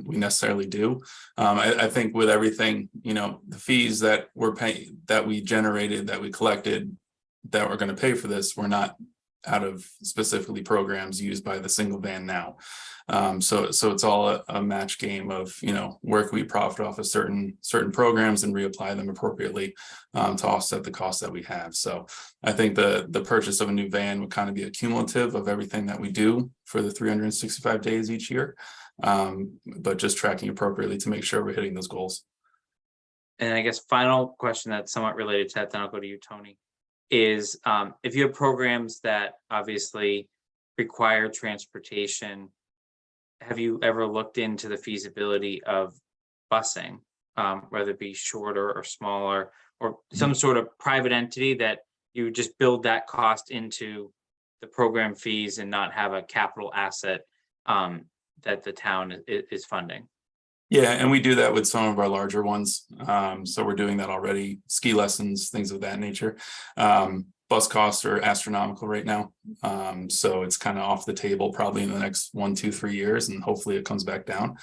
necessarily do. I think with everything, the fees that we're paying, that we generated, that we collected, that we're going to pay for this, we're not out of specifically programs used by the single van now. So it's all a match game of, where can we profit off of certain programs and reapply them appropriately to offset the costs that we have. So I think the purchase of a new van would kind of be a cumulative of everything that we do for the 365 days each year, but just tracking appropriately to make sure we're hitting those goals. And I guess final question that's somewhat related to that, then I'll go to you, Tony, is if you have programs that obviously require transportation, have you ever looked into the feasibility of busing, whether it be shorter or smaller, or some sort of private entity that you just build that cost into the program fees and not have a capital asset that the town is funding? Yeah, and we do that with some of our larger ones. So we're doing that already, ski lessons, things of that nature. Bus costs are astronomical right now. So it's kind of off the table probably in the next 1, 2, 3 years, and hopefully it comes back down.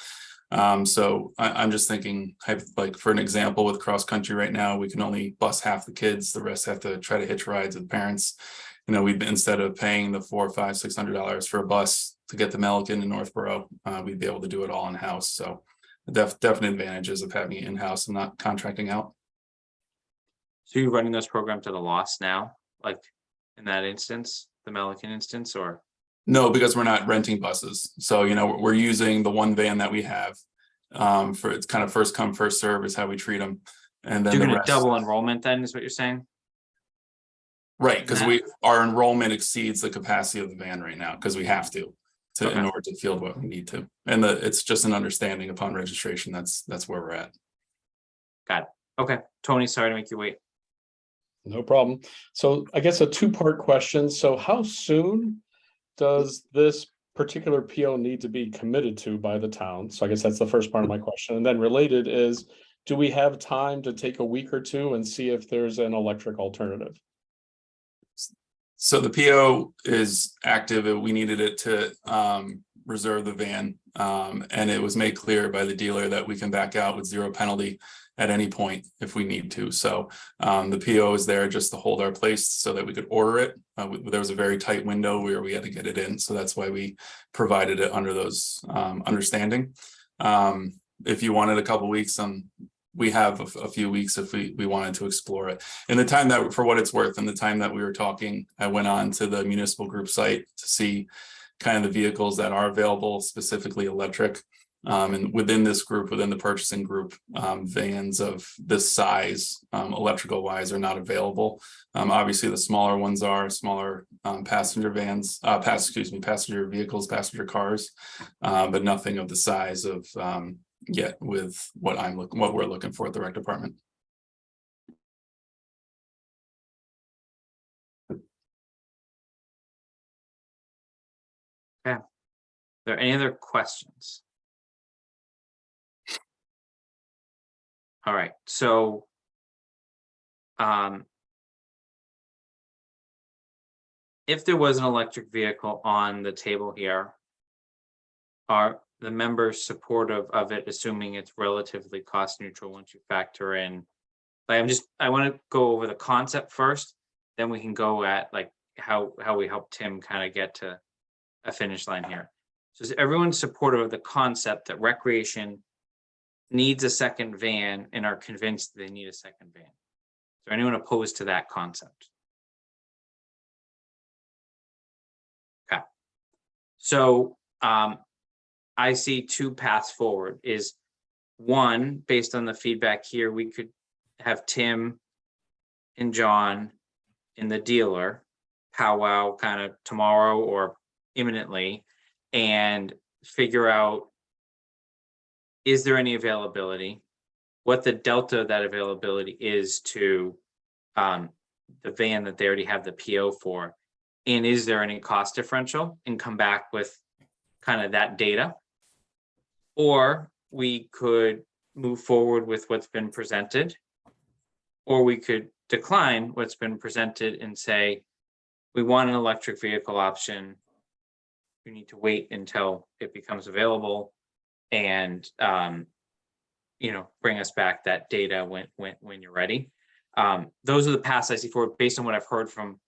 So I'm just thinking, like for an example, with cross country right now, we can only bus half the kids, the rest have to try to hitch rides with parents. We've been, instead of paying the $400, $500, $600 for a bus to get to Melican and Northborough, we'd be able to do it all in-house. So definite advantages of having it in-house and not contracting out. So you're running those programs at a loss now, like in that instance, the Melican instance, or? No, because we're not renting buses. So, we're using the one van that we have for, it's kind of first come, first serve is how we treat them. And then You're going to double enrollment then, is what you're saying? Right, because our enrollment exceeds the capacity of the van right now, because we have to in order to field what we need to. And it's just an understanding upon registration. That's where we're at. Got it. Okay. Tony, sorry to make you wait. No problem. So I guess a two-part question. So how soon does this particular PO need to be committed to by the town? So I guess that's the first part of my question. And then related is, do we have time to take a week or two and see if there's an electric alternative? So the PO is active. We needed it to reserve the van. And it was made clear by the dealer that we can back out with zero penalty at any point if we need to. So the PO is there just to hold our place so that we could order it. There was a very tight window where we had to get it in. So that's why we provided it under those understanding. If you wanted a couple weeks, we have a few weeks if we wanted to explore it. In the time that, for what it's worth, in the time that we were talking, I went on to the municipal group site to see kind of the vehicles that are available, specifically electric. And within this group, within the purchasing group, vans of this size, electrical wise, are not available. Obviously, the smaller ones are smaller passenger vans, passenger vehicles, passenger cars, but nothing of the size of yet with what we're looking for at the rec department. Okay. Are there any other questions? All right, so if there was an electric vehicle on the table here, are the members supportive of it, assuming it's relatively cost neutral once you factor in? Like, I want to go over the concept first, then we can go at like how we help Tim kind of get to a finish line here. So is everyone supportive of the concept that recreation needs a second van and are convinced they need a second van? Is there anyone opposed to that concept? Okay. So I see two paths forward. Is one, based on the feedback here, we could have Tim and John in the dealer powwow kind of tomorrow or imminently and figure out, is there any availability, what the delta of that availability is to the van that they already have the PO for, and is there any cost differential, and come back with kind of that data. Or we could move forward with what's been presented, or we could decline what's been presented and say, we want an electric vehicle option. We need to wait until it becomes available and, you know, bring us back that data when you're ready. Those are the paths I see forward based on what I've heard from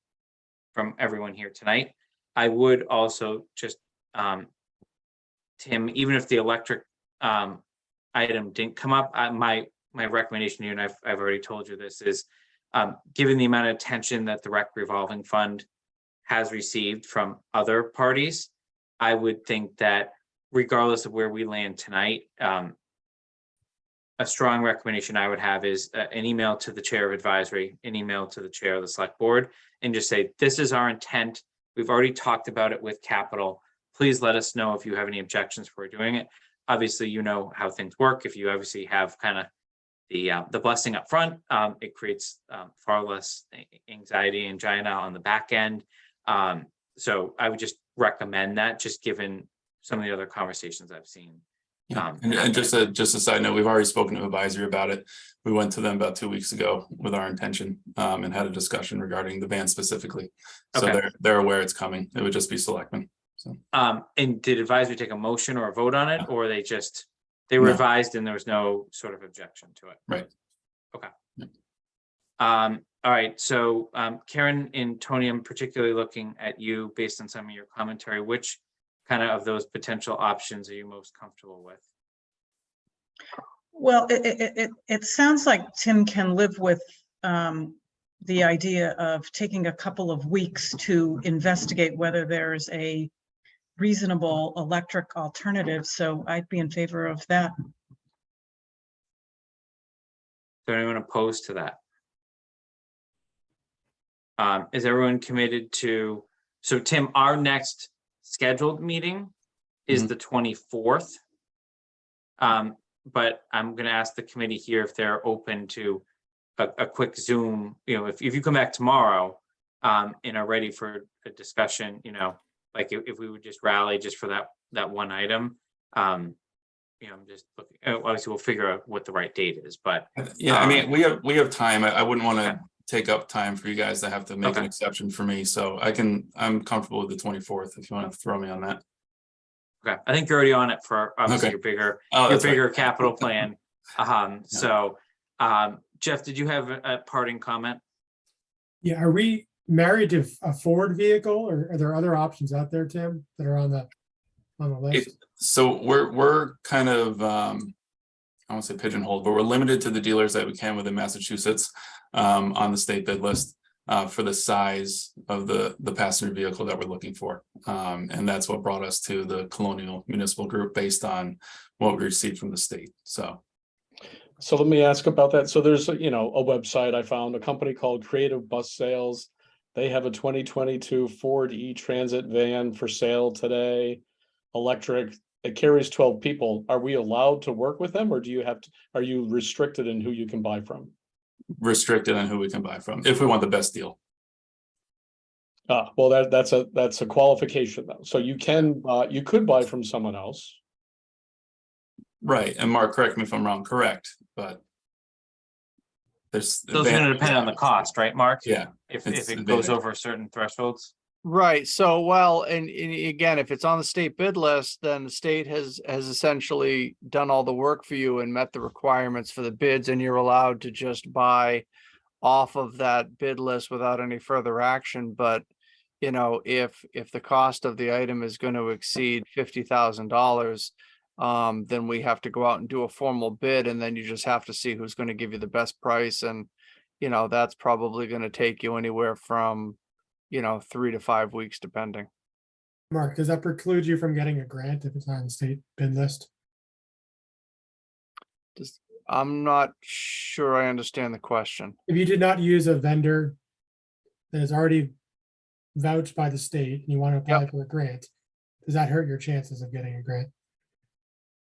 everyone here tonight. I would also just, Tim, even if the electric item didn't come up, my recommendation to you, and I've already told you this, is given the amount of attention that the rec revolving fund has received from other parties, I would think that regardless of where we land tonight, a strong recommendation I would have is an email to the chair of advisory, an email to the chair of the select board, and just say, this is our intent. We've already talked about it with capital. Please let us know if you have any objections for doing it. Obviously, you know how things work. If you obviously have kind of the blessing up front, it creates far less anxiety and angina on the back end. So I would just recommend that, just given some of the other conversations I've seen. Yeah, and just a side note, we've already spoken to advisory about it. We went to them about 2 weeks ago with our intention and had a discussion regarding the van specifically. So Okay. they're aware it's coming. It would just be selectmen. So And did advisory take a motion or a vote on it, or they were No. advised and there was no sort of objection to it? Right. Okay. Yeah. All right, so Karen and Tony, I'm particularly looking at you based on some of your commentary. Which kind of those potential options are you most comfortable with? Well, it sounds like Tim can live with the idea of taking a couple of weeks to investigate whether there's a reasonable electric alternative. So I'd be in favor of that. Is there anyone opposed to that? Is everyone committed to, so Tim, our next scheduled meeting is the 24th. But I'm gonna ask the committee here if they're open to a quick Zoom, you know, if you come back tomorrow and are ready for a discussion, you know, like if we would just rally just for that one item, you know, I'm just looking, obviously we'll figure out what the right date is, but yeah, I mean, we have time. I wouldn't want to Okay. take up time for you guys to have to make an Okay. exception for me. So I'm comfortable with the 24th if you want to throw me on that. okay, I think you're already on it for obviously Okay. your bigger, Oh, your that's right. bigger capital plan. So Jeff, did you have a parting comment? Yeah, are we married to a Ford vehicle, or are there other options out there, Tim, that are on the list? So we're kind of I won't say pigeonholed, but we're limited to the dealers that we can within Massachusetts on the state bid list for the size of the passenger vehicle that we're looking for. And that's what brought us to the Colonial Municipal Group based on what we received from the state. So So let me ask about that. So there's a website I found, a company called Creative Bus Sales. They have a 2022 Ford E-Transit van for sale today, electric. It carries 12 people. Are we allowed to work with them, or are you restricted in who you can buy from? restricted on who we can buy from if we want the best deal. Well, that's a qualification though. So you could buy from someone else. Right. And Mark, correct me if I'm wrong, correct, but there's. Those are gonna depend on the cost, right, Mark? Yeah. If it's it goes advantage. over certain thresholds. Right, so well, and again, if it's on the state bid list, then the state has essentially done all the work for you and met the requirements for the bids, and you're allowed to just buy off of that bid list without any further action, but you know, if the cost of the item is going to exceed $50,000, then we have to go out and do a formal bid, and then you just have to see who's going to give you the best price. And, you know, that's probably going to take you anywhere from, you know, 3 to 5 weeks, depending. Mark, does that preclude you from getting a grant if it's not on the state bid list? I'm not sure I understand the question. If you did not use a vendor that is already vouched by the state and you want to apply for a grant, does that hurt your chances of getting a grant?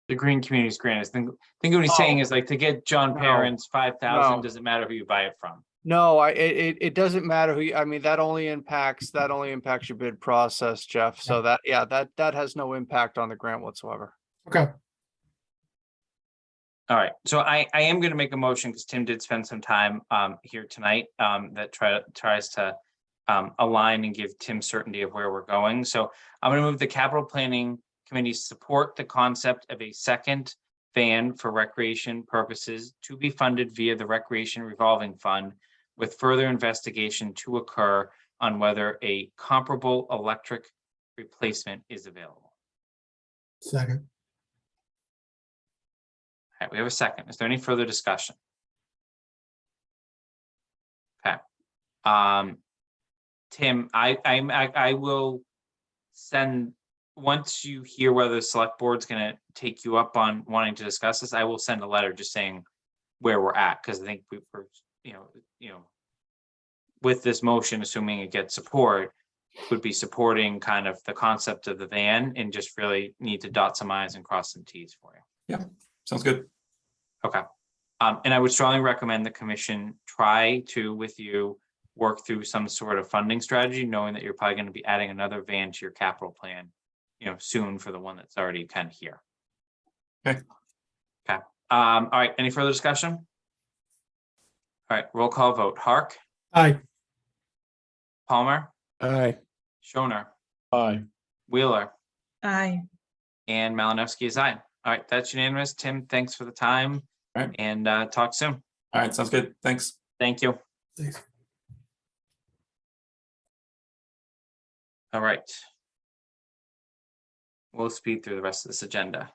The Green Communities Grant is, think what he's saying is like to get John No. Parent's 5,000, No. doesn't matter who you buy it from. No, it doesn't matter who I mean, that only impacts your bid process, Jeff. So that has no impact on the grant whatsoever. Okay. All right, so I am going to make a motion because Tim did spend some time here tonight that tries to align and give Tim certainty of where we're going. So I'm going to move the capital planning committee support the concept of a second van for recreation purposes to be funded via the recreation revolving fund, with further investigation to occur on whether a comparable electric replacement is available. Second. All right, we have a second. Is there any further discussion? Okay. Tim, I will send, once you hear whether the select board's gonna take you up on wanting to discuss this, I will send a letter just saying where we're at, because I think we were, you know, with this motion, assuming it gets support, would be supporting kind of the concept of the van and just really need to dot some i's and cross some t's for you. Sounds good. Okay. And I would strongly recommend the commission try to, with you, work through some sort of funding strategy, knowing that you're probably going to be adding another van to your capital plan, you know, soon for the one that's already kind of here. Okay. Okay. All right. Any further discussion? All right. Roll call vote. Hark, Aye. Palmer, Aye. Shoner, Aye. Wheeler, Aye. and Malinowski is aye. All right. That's unanimous. Tim, thanks for the time. All right. And talk soon. All right, sounds good. Thanks. Thank you. Thanks. All right. We'll speed through the rest of this agenda.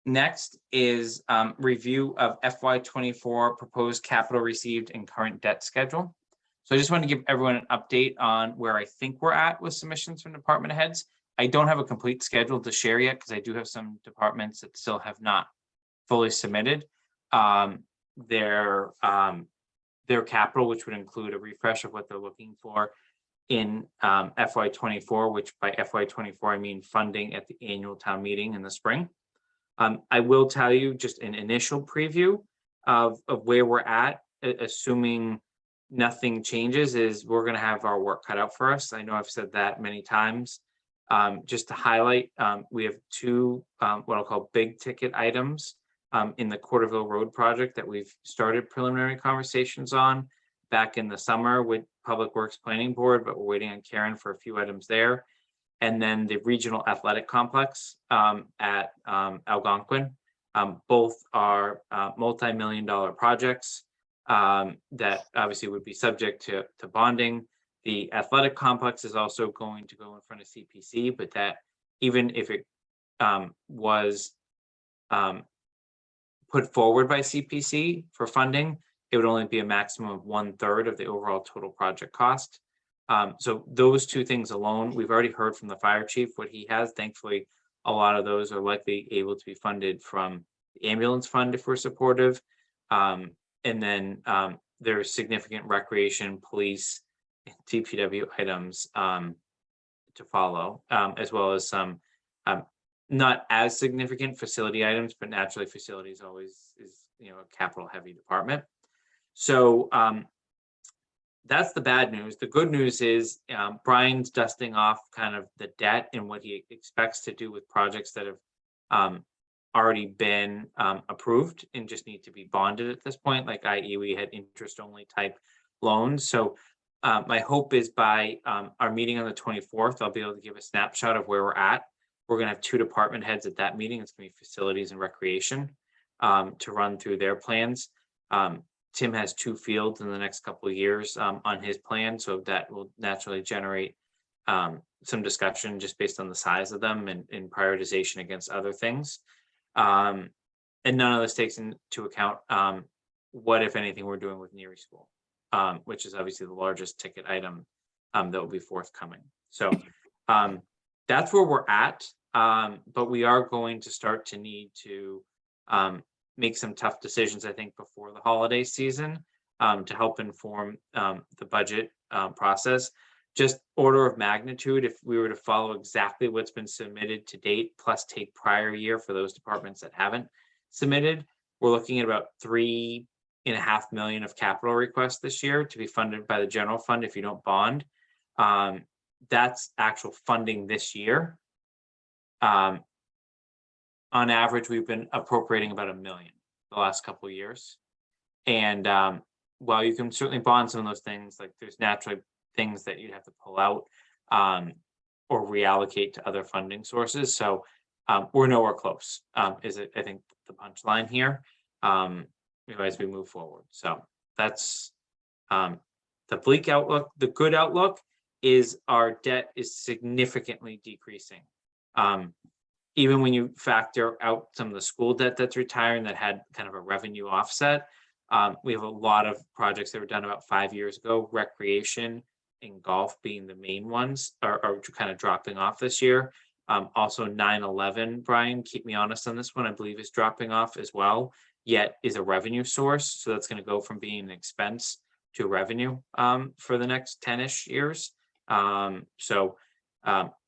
Next is review of FY24 proposed capital received and current debt schedule. So I just want to give everyone an update on where I think we're at with submissions from department heads. I don't have a complete schedule to share yet because I do have some departments that still have not fully submitted their capital, which would include a refresh of what they're looking for in FY24, which by FY24 I mean funding at the annual town meeting in the spring. I will tell you just an initial preview of where we're at, assuming nothing changes, is we're going to have our work cut out for us. I know I've said that many times. Just to highlight, we have two what I'll call big ticket items in the Corderville Road project that we've started preliminary conversations on back in the summer with Public Works Planning Board, but we're waiting on Karen for a few items there. And then the regional athletic complex at Algonquin. Both are multi-million-dollar projects that obviously would be subject to bonding. The athletic complex is also going to go in front of CPC, but that even if it was put forward by CPC for funding, it would only be a maximum of 1/3 of the overall total project cost. So those two things alone, we've already heard from the fire chief what he has. Thankfully, a lot of those are likely able to be funded from the ambulance fund if we're supportive. And then there's significant recreation, police, and DPW items to follow, as well as some not as significant facility items, but naturally facilities always is, you know, a capital heavy department. So that's the bad news. The good news is Brian's dusting off kind of the debt and what he expects to do with projects that have already been approved and just need to be bonded at this point, like i.e. we had interest only type loans. So my hope is by our meeting on the 24th, I'll be able to give a snapshot of where we're at. We're going to have two department heads at that meeting. It's going to be facilities and recreation to run through their plans. Tim has 2 fields in the next couple of years on his plan, so that will naturally generate some discussion just based on the size of them and prioritization against other things. And none of this takes into account what, if anything, we're doing with Neary School, which is obviously the largest ticket item that will be forthcoming. So that's where we're at. But we are going to start to need to make some tough decisions, I think, before the holiday season to help inform the budget process. Just order of magnitude, if we were to follow exactly what's been submitted to date, plus take prior year for those departments that haven't submitted, we're looking at about $3.5 million of capital requests this year to be funded by the general fund if you don't bond. That's actual funding this year. On average, we've been appropriating about $1 million the last couple of years. And while you can certainly bond some of those things, like there's naturally things that you'd have to pull out or reallocate to other funding sources. So we're nowhere close, is it, I think, the punchline here, as we move forward. So that's the bleak outlook. The good outlook is our debt is significantly decreasing. Even when you factor out some of the school debt that's retiring that had kind of a revenue offset, we have a lot of projects that were done about 5 years ago, recreation and golf being the main ones are kind of dropping off this year. Also 9/11, Brian, keep me honest on this one, I believe is dropping off as well, yet is a revenue source. So that's going to go from being an expense to revenue for the next 10-ish years.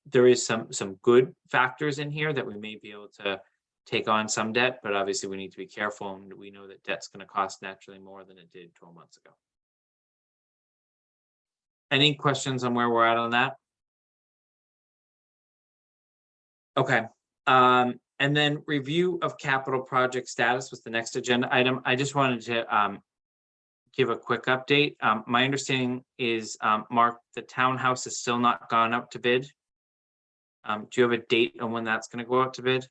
There is some good factors in here that we may be able to take on some debt, but obviously we need to be careful, and we know that debt's going to cost naturally more than it did 12 months ago. Any questions on where we're at on that? Okay. And then review of capital project status was the next agenda item. I just wanted to give a quick update. My understanding is, Mark, the townhouse has still not gone up to bid. Do you have a date on when that's going to go out to bid?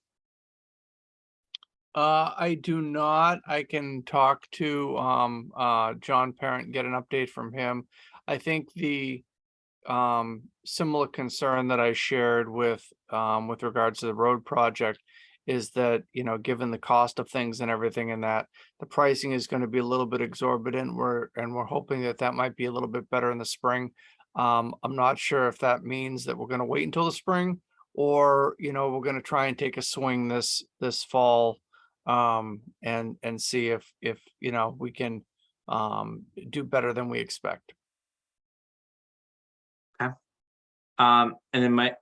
I do not. I can talk to John Parent, get an update from him. I think the similar concern that I shared with regards to the road project is that, you know, given the cost of things and everything, and that the pricing is going to be a little bit exorbitant. We're hoping that might be a little bit better in the spring. I'm not sure if that means that we're going to wait until the spring, or, you know, we're going to try and take a swing this fall and see if you know, we can do better than we expect. Okay. And then my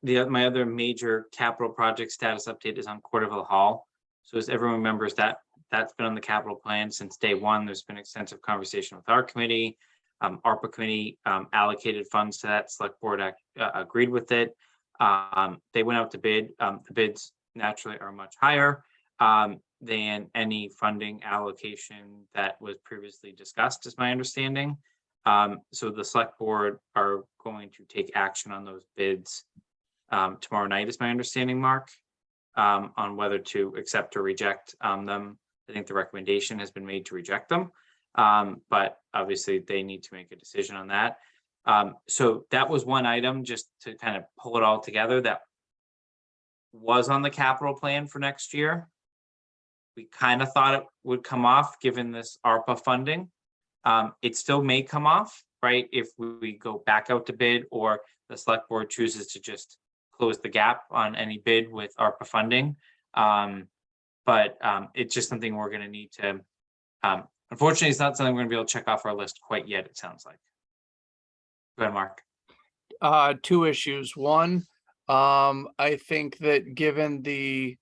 other major capital project status update is on Corderville Hall. So as everyone remembers, that's been on the capital plan since day one. There's been extensive conversation with our committee. ARPA committee allocated funds to that. Select board agreed with it. They went out to bid. The bids naturally are much higher than any funding allocation that was previously discussed, is my understanding. So the select board are going to take action on those bids tomorrow night, is my understanding, Mark, on whether to accept or reject them. I think the recommendation has been made to reject them, but obviously they need to make a decision on that. So that was one item, just to kind of pull it all together, that was on the capital plan for next year. We kind of thought it would come off given this ARPA funding. It still may come off, right, if we go back out to bid, or the select board chooses to just close the gap on any bid with ARPA funding. But it's just something we're going to need to, unfortunately, it's not something we're going to be able to check off our list quite yet, it sounds like. Go ahead, Mark. 2 issues. One, I think that given the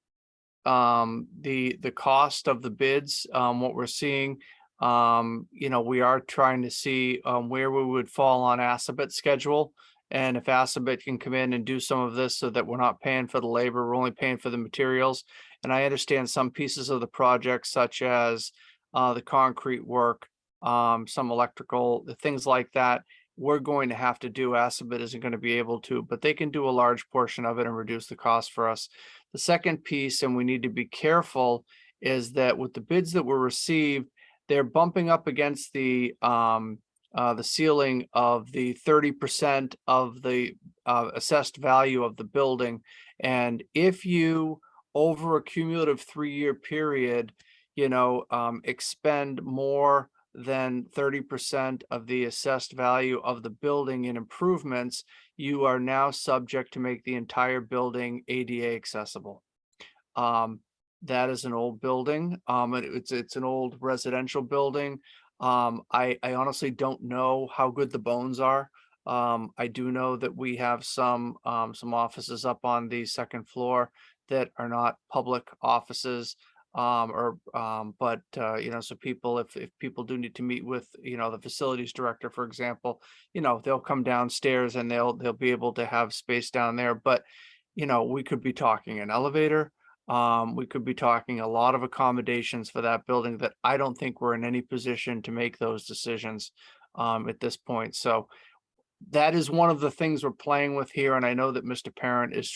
cost of the bids, what we're seeing, you know, we are trying to see where we would fall on Assabet's schedule, and if Assabet can come in and do some of this so that we're not paying for the labor, we're only paying for the materials. And I understand some pieces of the project, such as the concrete work, some electrical, things like that, we're going to have to do. Assabet isn't going to be able to, but they can do a large portion of it and reduce the cost for us. The second piece, and we need to be careful, is that with the bids that were received, they're bumping up against the ceiling of the 30% of the assessed value of the building. And if you, over a cumulative 3-year period, expend more than 30% of the assessed value of the building in improvements, you are now subject to make the entire building ADA accessible. That is an old building. It's an old residential building. I honestly don't know how good the bones are. I do know that we have some offices up on the second floor that are not public offices. So people, if people do need to meet with, the facilities director, for example, they'll come downstairs and they'll be able to have space down there. But, we could be talking an elevator. We could be talking a lot of accommodations for that building that I don't think we're in any position to make those decisions at this point. So that is one of the things we're playing with here. And I know that Mr. Parent is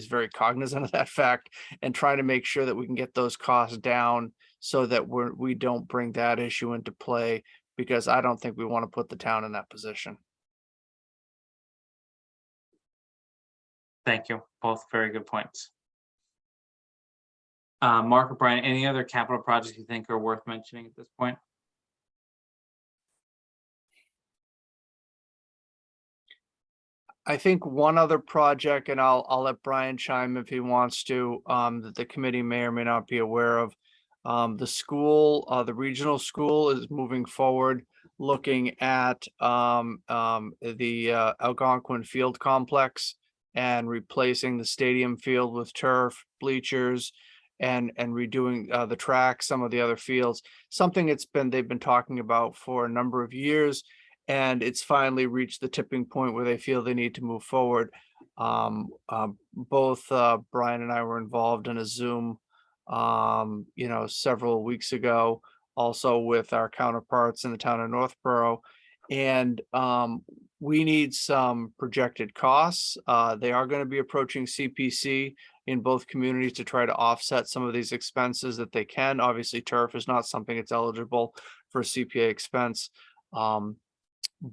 very cognizant of that fact and trying to make sure that we can get those costs down so that we don't bring that issue into play, because I don't think we want to put the town in that position. Thank you. Both very good points. Mark or Brian, any other capital projects you think are worth mentioning at this point? I think one other project, and I'll let Brian chime if he wants to, that the committee may or may not be aware of. The school, the regional school is moving forward, looking at the Algonquin Field Complex and replacing the stadium field with turf, bleachers, and redoing the track, some of the other fields. Something they've been talking about for a number of years. And it's finally reached the tipping point where they feel they need to move forward. Both Brian and I were involved in a Zoom, several weeks ago, also with our counterparts in the town of Northborough. And we need some projected costs. They are going to be approaching CPC in both communities to try to offset some of these expenses that they can. Obviously, turf is not something that's eligible for CPA expense.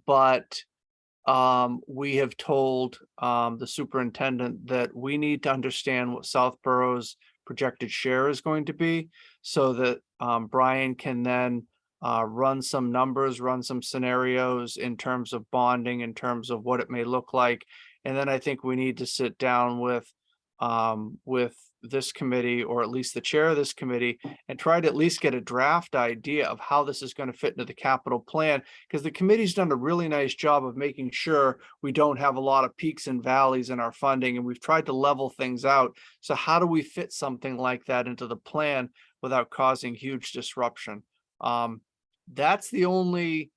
But we have told the superintendent that we need to understand what Southborough's projected share is going to be, so that Brian can then run some numbers, run some scenarios in terms of bonding, in terms of what it may look like. And then I think we need to sit down with this committee, or at least the chair of this committee, and try to at least get a draft idea of how this is going to fit into the capital plan, because the committee's done a really nice job of making sure we don't have a lot of peaks and valleys in our funding, and we've tried to level things out. So how do we fit something like that into the plan without causing huge disruption? That's the only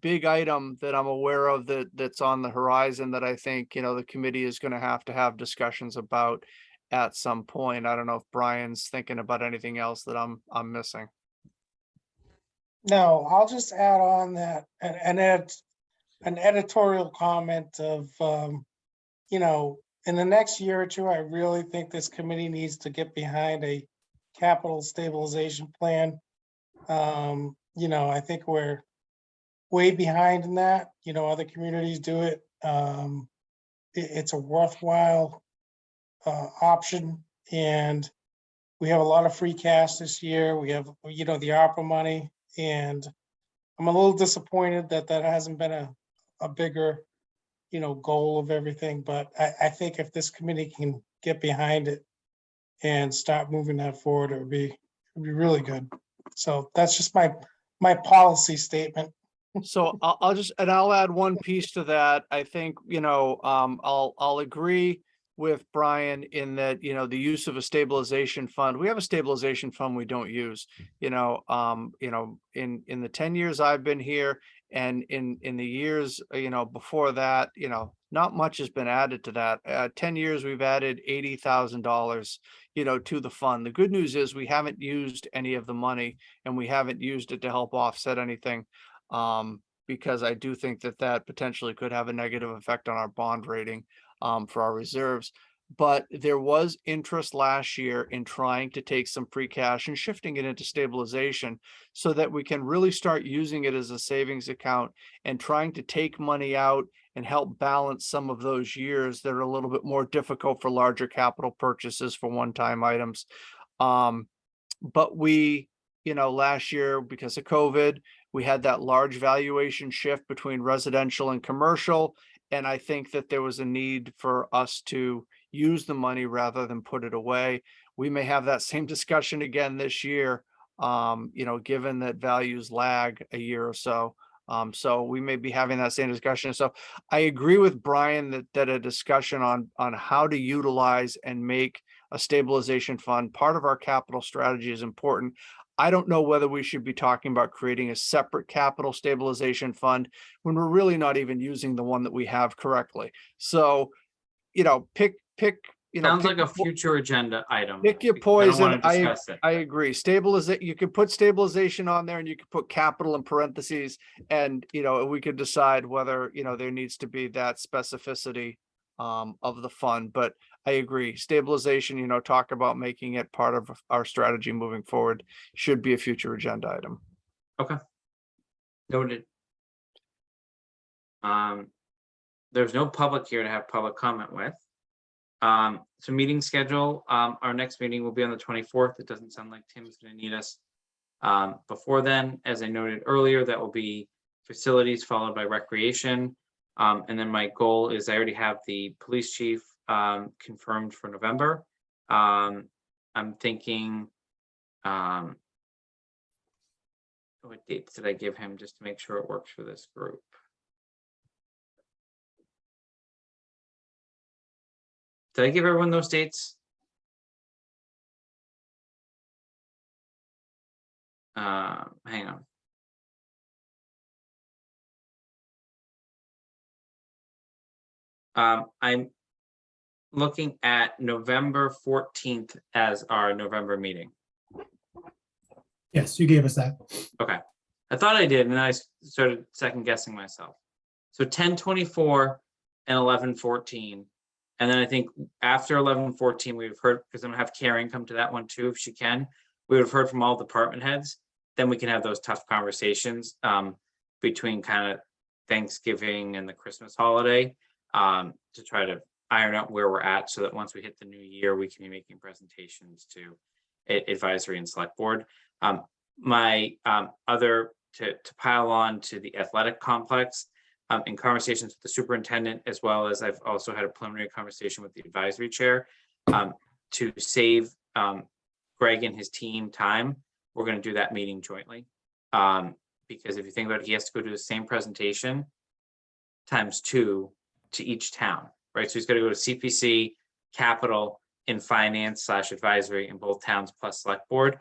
big item that I'm aware of that's on the horizon that I think, the committee is going to have discussions about at some point. I don't know if Brian's thinking about anything else that I'm missing. No, I'll just add on that and add an editorial comment of, in the next year or two, I really think this committee needs to get behind a capital stabilization plan. I think we're way behind in that. Other communities do it. It's a worthwhile option, and we have a lot of free cash this year. We have, the ARPA money, and I'm a little disappointed that hasn't been a bigger, goal of everything. But I think if this committee can get behind it and start moving that forward, it would be really good. So that's just my policy statement. So I'll add one piece to that. I think, I'll agree with Brian in that, the use of a stabilization fund. We have a stabilization fund we don't use, in the 10 years I've been here, and in the years, before that, not much has been added to that. 10 years, we've added $80,000, to the fund. The good news is we haven't used any of the money, and we haven't used it to help offset anything. Because I do think that potentially could have a negative effect on our bond rating for our reserves. but there was interest last year in trying to take some free cash and shifting it into stabilization so that we can really start using it as a savings account and trying to take money out and help balance some of those years that are a little bit more difficult for larger capital purchases for one-time items. But we, last year, because of COVID, we had that large valuation shift between residential and commercial. And I think that there was a need for us to use the money rather than put it away. We may have that same discussion again this year, given that values lag a year or so. So we may be having that same discussion. So I agree with Brian that a discussion on how to utilize and make a stabilization fund part of our capital strategy is important. I don't know whether we should be talking about creating a separate capital stabilization fund when we're really not even using the one that we have correctly. So, pick. Sounds like pick a future agenda item. Pick your because I don't poison. wanna discuss it. I agree. You could put stabilization on there and you could put capital in parentheses and, we could decide whether, there needs to be that specificity of the fund, but I agree. Stabilization, talk about making it part of our strategy moving forward should be a future agenda item. Noted. There's no public here to have public comment with. So meeting schedule, our next meeting will be on the 24th. It doesn't sound like Tim's gonna need us before then. As I noted earlier, that will be facilities followed by recreation. And then my goal is I already have the police chief confirmed for November. I'm thinking, what dates did I give him just to make sure it works for this group? Did I give everyone those dates? Hang on. I'm looking at November 14th as our November meeting. Yes, you gave us that. Okay, I thought I did, and then I started second guessing myself. So 10/24 and 11/14. And then I think after 11/14, we've heard, because I'm gonna have Karen come to that one too, if she can. We would have heard from all department heads. Then we can have those tough conversations between kind of Thanksgiving and the Christmas holiday to try to iron out where we're at so that once we hit the new year, we can be making presentations to advisory and select board. My other to pile on to the athletic complex, in conversations with the superintendent, as well as I've also had a preliminary conversation with the advisory chair to save Greg and his team time. We're going to do that meeting jointly because if you think about it, he has to go do the same presentation ×2 to each town, right? So he's got to go to CPC, capital, and finance / advisory in both towns plus select board.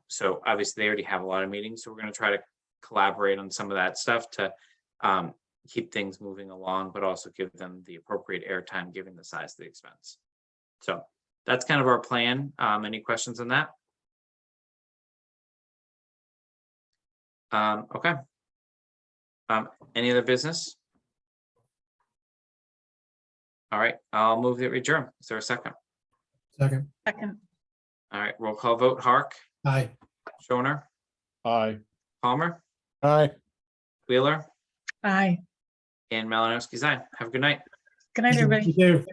So obviously they already have a lot of meetings. So we're going to try to collaborate on some of that stuff to keep things moving along, but also give them the appropriate airtime given the size of the expense. So that's kind of our plan. Any questions on that? Okay. Any other business? All right, I'll move that we adjourn. Is there a second? Second. Second. All right, roll call vote. Hark, Aye. Shoner, Aye. Palmer, Aye. Wheeler, Aye. and Malinowski's aye. Have a good night. Good night, everybody. You too.